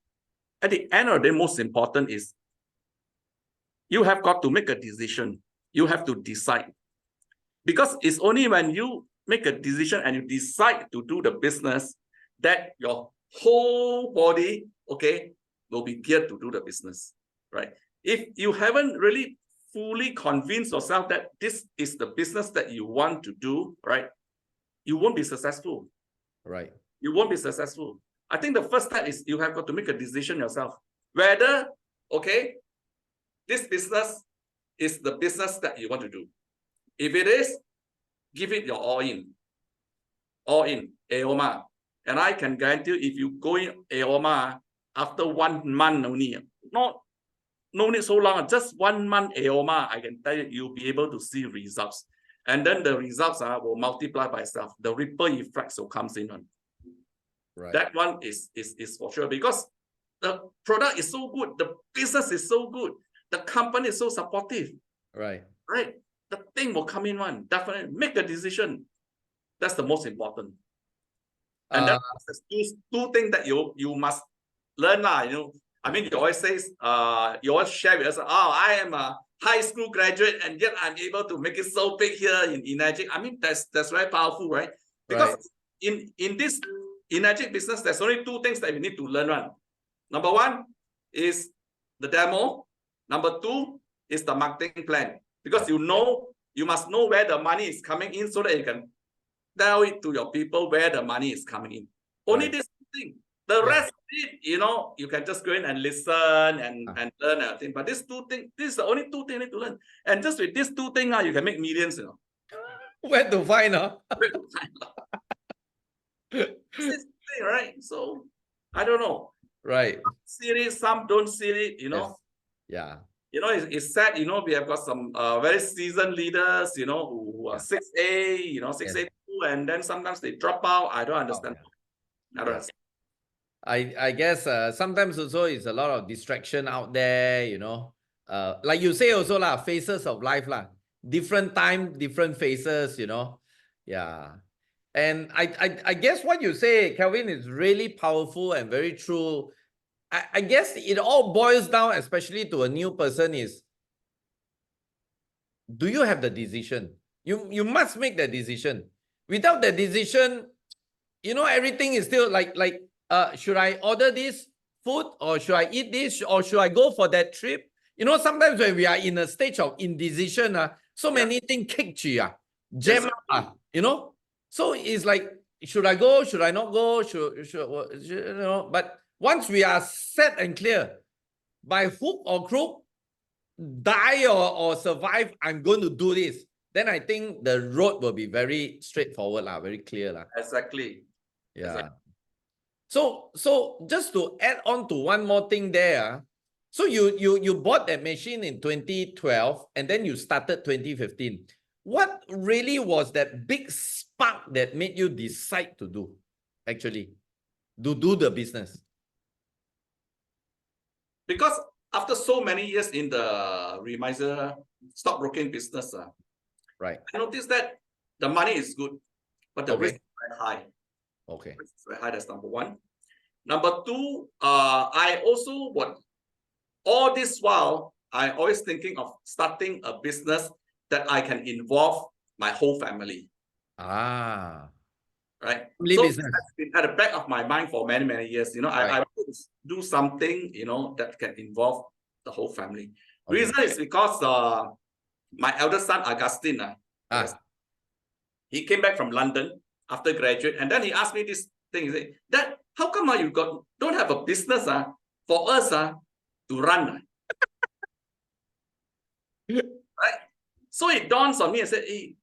at the end of the day, most important is you have got to make a decision. You have to decide. Because it's only when you make a decision and you decide to do the business that your whole body, okay, will be geared to do the business, right? If you haven't really fully convinced yourself that this is the business that you want to do, right, you won't be successful. Right. You won't be successful. I think the first step is you have got to make a decision yourself. Whether, okay, this business is the business that you want to do. If it is, give it your all in. All in, AOMA. And I can guarantee you, if you go in AOMA after 1 month only, no need so long, just 1 month AOMA, I can tell you, you'll be able to see results. And then the results will multiply by itself. The ripple effects will come in on. Right. That one is for sure, because the product is so good, the business is so good, the company is so supportive. Right. Right. The thing will come in one. Definitely make a decision. That's the most important. And that's two things that you must learn. I mean, you always say, you always share with us, oh, I am a high school graduate and yet I'm able to make it so big here in Enagic. I mean, that's very powerful, right? Because in this Enagic business, there's only 2 things that we need to learn. One. Number 1 is the demo. Number 2 is the marketing plan. Because you must know where the money is coming in so that you can tell it to your people where the money is coming in. Only this thing. The rest of it, you can just go in and listen and learn everything. But these 2 things, this is the only 2 things you need to learn. And just with these 2 things, you can make millions, Where to find, Where to find, this thing, right? So, I don't know. Right. Some see it, some don't see it, Yes. Yeah. It's sad, we have got some very seasoned leaders, who are 6A, 6A2, and then sometimes they drop out. I don't understand. I don't understand. I guess sometimes also it's a lot of distraction out there, like you say also lah, phases of life lah, different time, different phases, yeah. And I guess what you say, Kelvin, is really powerful and very true. I guess it all boils down, especially to a new person, is, do you have the decision? You must make the decision. Without the decision, everything is still like should I order this food, or should I eat this, or should I go for that trip? Sometimes when we are in a stage of indecision, so many things kick you, jam up, So it's like, should I go? Should I not go? Should But once we are set and clear, by hook or crook, die or survive, I'm going to do this. Then I think the road will be very straightforward, very clear. Exactly. Yeah. So just to add on to one more thing there, so you bought that machine in 2012 and then you started 2015. What really was that big spark that made you decide to do the business? Because after so many years in the remisier stockbroking business, right, I noticed that the money is good, but the risk is very high. Okay. Risk is very high, that's number 1. Number 2, I also all this while, I always thinking of starting a business that I can involve my whole family. Right? So business. that's been at the back of my mind for many, many years. I want to do something, that can involve the whole family. Okay. Reason is because my eldest son, Augustine, he came back from London after graduate, and then he asked me this thing. He said, Dad, how come you don't have a business for us to run? Right? So it dawns on me and said, hey,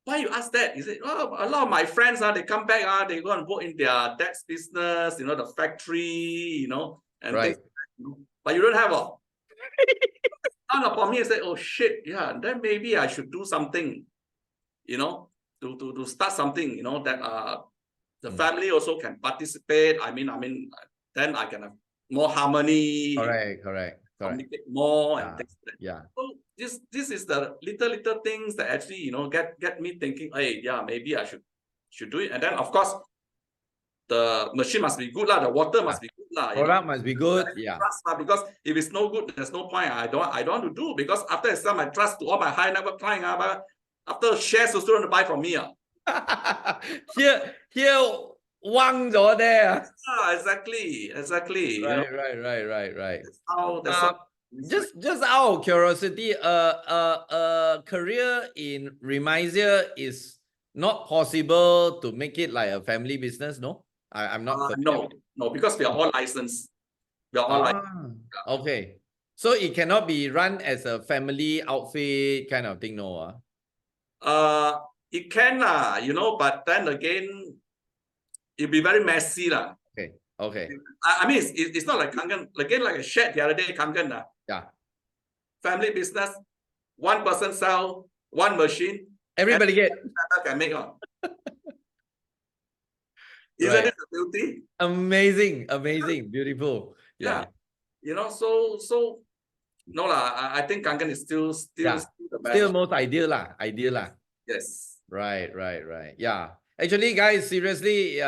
why you ask that? He said, oh, a lot of my friends, they come back, they go and work in their dad's business, the factory, and things like that, but you don't have a. Dawned upon me and said, oh shit, yeah, then maybe I should do something, to start something, that the family also can participate. I mean, then I can have more harmony, Correct. communicate more and Yeah. things like that. Yeah. So this is the little things that actually get me thinking, hey, yeah, maybe I should do it. And then of course the machine must be good lah, the water must be good lah. Product must be good. Yeah. Trust lah, because if it's no good, there's no point. I don't want to do, because after I sell my trust to all my high net worth clients, but after shares also want to buy from me. here Wang咗there. Exactly. Right. That's how Just out of curiosity, a career in remisier is not possible to make it like a family business, no? I'm not familiar. No, because we are all licensed. We are all licensed. Okay. So it cannot be run as a family outfit kind of thing, no? It can but then again, it'll be very messy lah. Okay. I mean, it's not like Kangen. Again, like I shared the other day, Kangen. Yeah. Family business, one person sell one machine. Everybody get. Can make on. Isn't it a beauty? Amazing, beautiful. Yeah. So no lah. I think Kangen is still the best. Still most ideal lah. Yes. Right. Yeah. Actually, guys, seriously,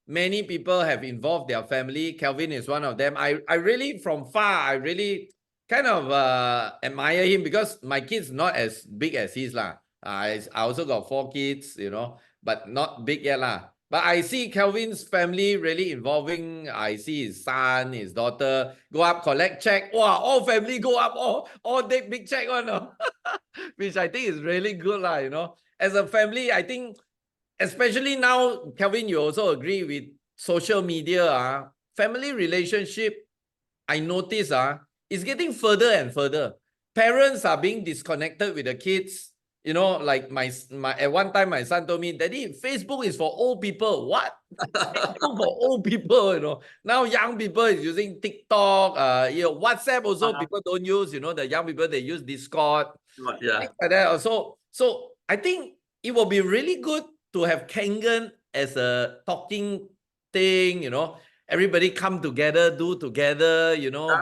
many people have involved their family. Kelvin is one of them. I really, from far, I really kind of admire him, because my kid's not as big as his lah. I also got 4 kids, but not big yet lah. But I see Kelvin's family really involving. I see his son, his daughter go up, collect check. Wow, all family go up, all big check on, which I think is really good lah. As a family, I think, especially now, Kelvin, you also agree with social media, family relationship, I notice is getting further and further. Parents are being disconnected with the kids. Like my at one time my son told me, Daddy, Facebook is for old people. What? Facebook for old people, Now young people is using TikTok, WhatsApp also people don't use, the young people, they use Discord. Yeah. Things like that. So I think it will be really good to have Kangen as a talking thing, everybody come together, do together,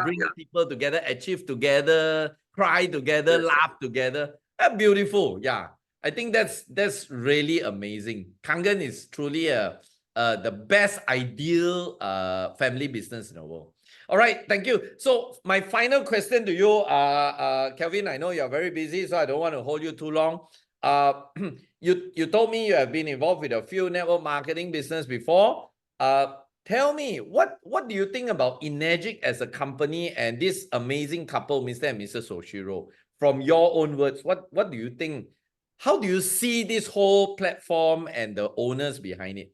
bring people together, achieve together, cry together, laugh together. Beautiful. Yeah. I think that's really amazing. Kangen is truly the best ideal family business in the world. All right, thank you. So my final question to you, Kelvin, I know you're very busy, so I don't want to hold you too long. You told me you have been involved with a few network marketing business before. Tell me, what do you think about Enagic as a company and this amazing couple, Mr. and Mrs. Soshiro? From your own words, what do you think? How do you see this whole platform and the owners behind it?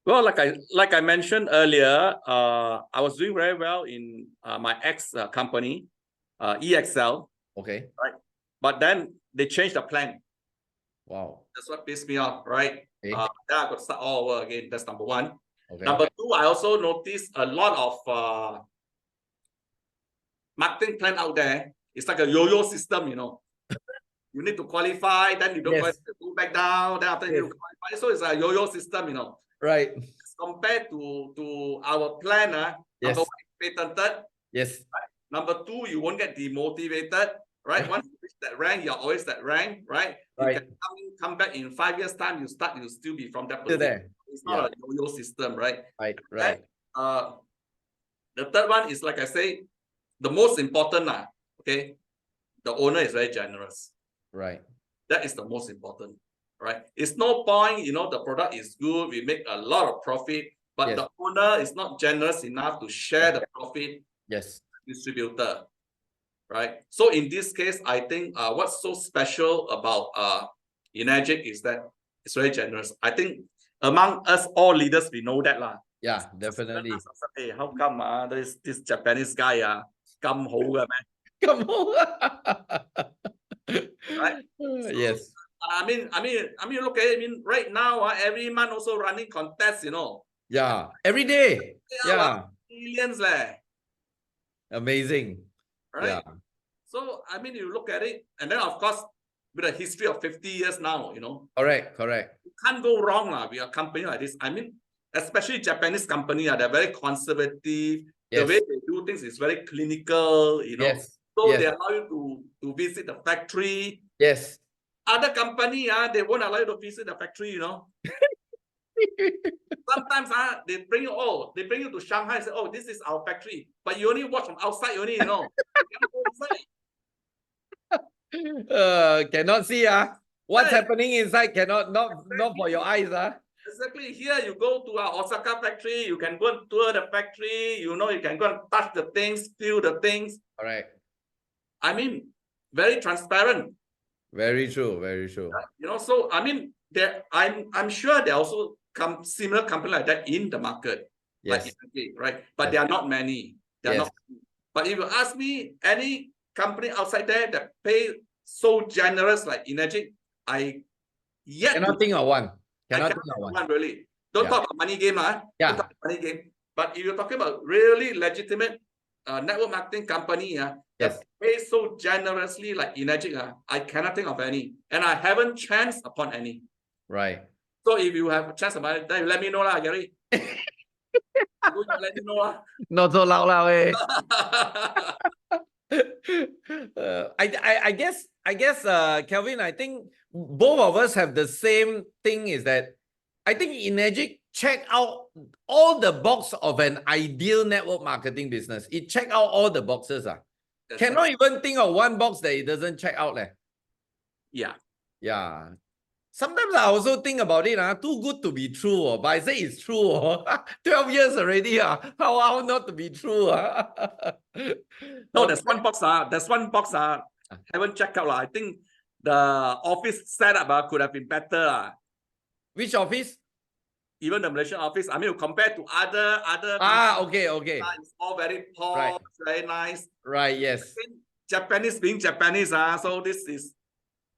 Well, like I mentioned earlier, I was doing very well in my ex company, EXL. Okay. Right. But then they changed the plan. Wow. That's what pissed me off, right? Okay. Then I got to start all over again. That's number one. Okay. Number two, I also noticed a lot of marketing plan out there. It's like a yo-yo system, You need to qualify, then you don't qualify, go back down, then after you qualify. So it's a yo-yo system, Right. As compared to our plan, number one, patented. Yes. Right? Number two, you won't get demotivated, right? Once you reach that rank, you're always that rank, right? You can come back in 5 years' time, you'll still be from that position. It's not a yo-yo system, right? Right. The third one is, like I say, the most important, okay? The owner is very generous. Right. That is the most important, right? It's no point, the product is good, we make a lot of profit, but the owner is not generous enough to share the profit. Yes. Distributor, right? So in this case, I think what's so special about Enagic is that it's very generous. I think among us all leaders, we know that lah. Yeah, definitely. Hey, how come this Japanese guy come home, man? Come on. Right? Yes. I mean, look at it. I mean, right now, every month also running contests, Yeah, every day. Yeah. Millions leh. Amazing. Right? Yeah. So, I mean, you look at it, and then, of course, with a history of 50 years now, Correct. you can't go wrong with a company like this. I mean, especially Japanese company, they're very conservative. The Yes. way they do things is very clinical, you know. Yes. So Yes. they allow you to visit the factory. Yes. Other company, they won't allow you to visit the factory, you know. Sometimes they bring you to Shanghai and say, oh, this is our factory. But you only watch from outside, you know. You cannot go inside. Cannot see what's Right. happening inside. Cannot not for your eyes Exactly. Here you go to our Osaka factory, you can go and tour the factory, you know, you can go and touch the things, feel the things. All right. I mean, very transparent. Very true. Very true. You know, so I mean, I'm sure there are also similar company like that in the market. Yes. Like Enagic, right? But Yes. there are not many. There are Yes. not many. But if you ask me, any company outside there that pay so generous like Enagic, I yet Cannot to think of one. I Cannot cannot think of think of one. one really. Don't Yeah. talk about money game, Yeah. Don't talk about money game. But if you're talking about really legitimate network marketing company, Yes. that pay so generously like Enagic, I cannot think of any, and I haven't chanced upon any. Right. So if you have a chance about it, then you let me know, Gary. You let me know. Not so loud eh. I guess Kelvin, I think both of us have the same thing, is that I think Enagic check out all the box of an ideal network marketing business. It check out all the boxes. Cannot even think of one box that it doesn't check out. Yeah. Yeah. Sometimes I also think about it, too good to be true. But I say it's true. 12 years already. How not to be true? No, there's one box. Haven't checked out. I think the office setup could have been better. Which office? Even the Malaysian office. I mean, compared to other Okay. it's all very posh, Right. very nice. Right, yes. Japanese being Japanese, so this is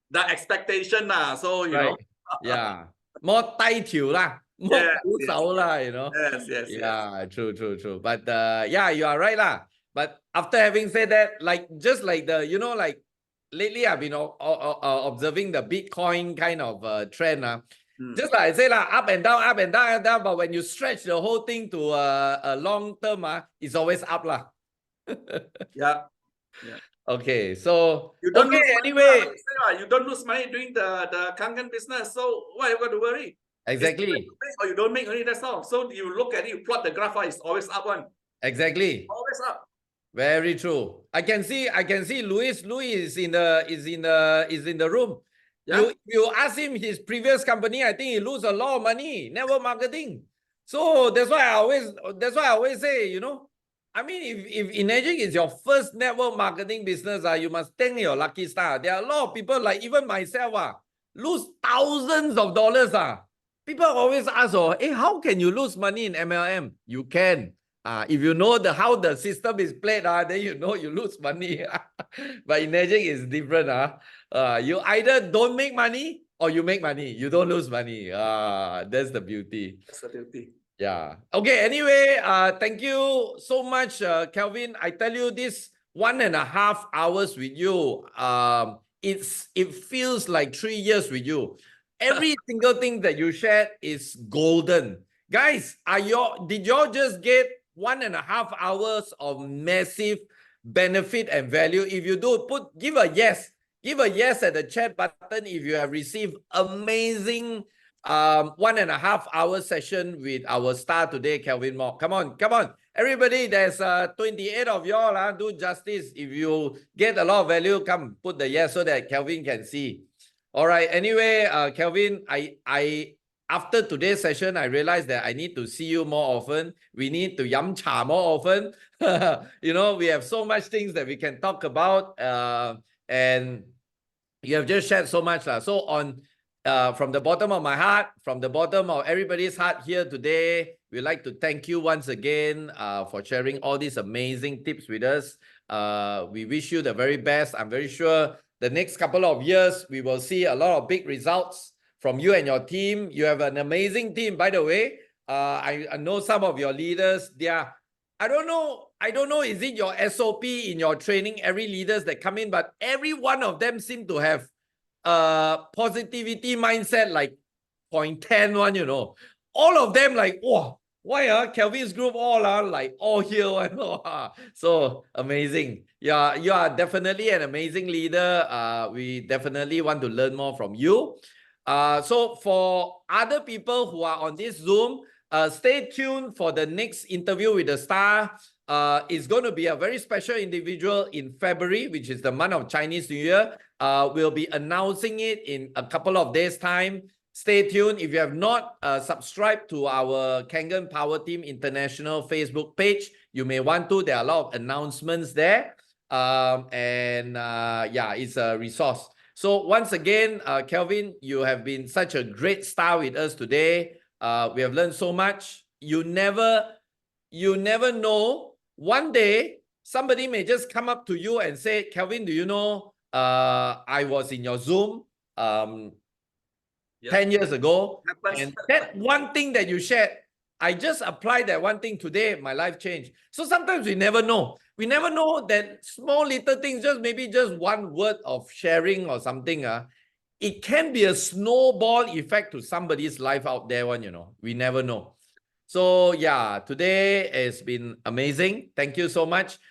the expectation. So you know. Yeah. More 低調啦, more Yes, 保守啦, you know. Yes. Yeah, true. But yeah, you are right lah. But after having said that, just like the, you know, like lately I've been observing the Bitcoin kind of trend. Just like I say up and down. But when you stretch the whole thing to a long term, it's always up lah. Yeah. Okay, so You don't lose anyway. money, you don't lose money doing the Kangen business. So why you got to worry? Exactly. Or you don't make money, that's all. So you look at it, you plot the graph, it's always up one. Exactly. Always up. Very true. I can see Louis is in the room. Yeah. You ask him his previous company, I think he lose a lot of money, network marketing. So that's why I always say, you know, I mean, if Enagic is your first network marketing business, you must thank your lucky star. There are a lot of people, like even myself, lose thousands of dollars. People always ask, how can you lose money in MLM? You can. If you know how the system is played, then you know you lose money. But Enagic is different. You either don't make money or you make money. You don't lose money. That's the beauty. That's the beauty. Yeah. Okay. Anyway, thank you so much, Kelvin. I tell you, this 1.5 hours with you, it feels like 3 years with you. Every single thing that you shared is golden. Guys, did y'all just get 1.5 hours of massive benefit and value? If you do, give a yes. Give a yes at the chat button if you have received amazing 1.5 hour session with our star today, Kelvin Mok. Come on. Everybody, there's 28 of y'all. Do justice. If you get a lot of value, come put the yes so that Kelvin can see. All right. Anyway, Kelvin, I after today's session, I realized that I need to see you more often. We need to yum cha more often. You know, we have so much things that we can talk about. And you have just shared so much. So from the bottom of my heart, from the bottom of everybody's heart here today, we'd like to thank you once again for sharing all these amazing tips with us. We wish you the very best. I'm very sure the next couple of years, we will see a lot of big results from you and your team. You have an amazing team, by the way. I know some of your leaders, I don't know, is it your SOP in your training, every leaders that come in, but every one of them seem to have positivity mindset like 0.10 one, you know. all of them like, wow, why Kelvin's group all are like all here one. So amazing. Yeah, you are definitely an amazing leader. We definitely want to learn more from you. So for other people who are on this Zoom, stay tuned for the next interview with the star. It's going to be a very special individual in February, which is the month of Chinese New Year. We'll be announcing it in a couple of days' time. Stay tuned. If you have not subscribed to our Kangen Power Team International Facebook page, you may want to. There are a lot of announcements there. Yeah, it's a resource. So once again, Kelvin, you have been such a great star with us today. We have learned so much. You never know. One day, somebody may just come up to you and say, Kelvin, do you know I was in your Zoom 10 years ago, and that one thing that you shared, I just applied that one thing today, my life changed. So sometimes we never know. We never know that small little things, just maybe just one word of sharing or something, it can be a snowball effect to somebody's life out there, we never know. So yeah, today has been amazing. Thank you so much.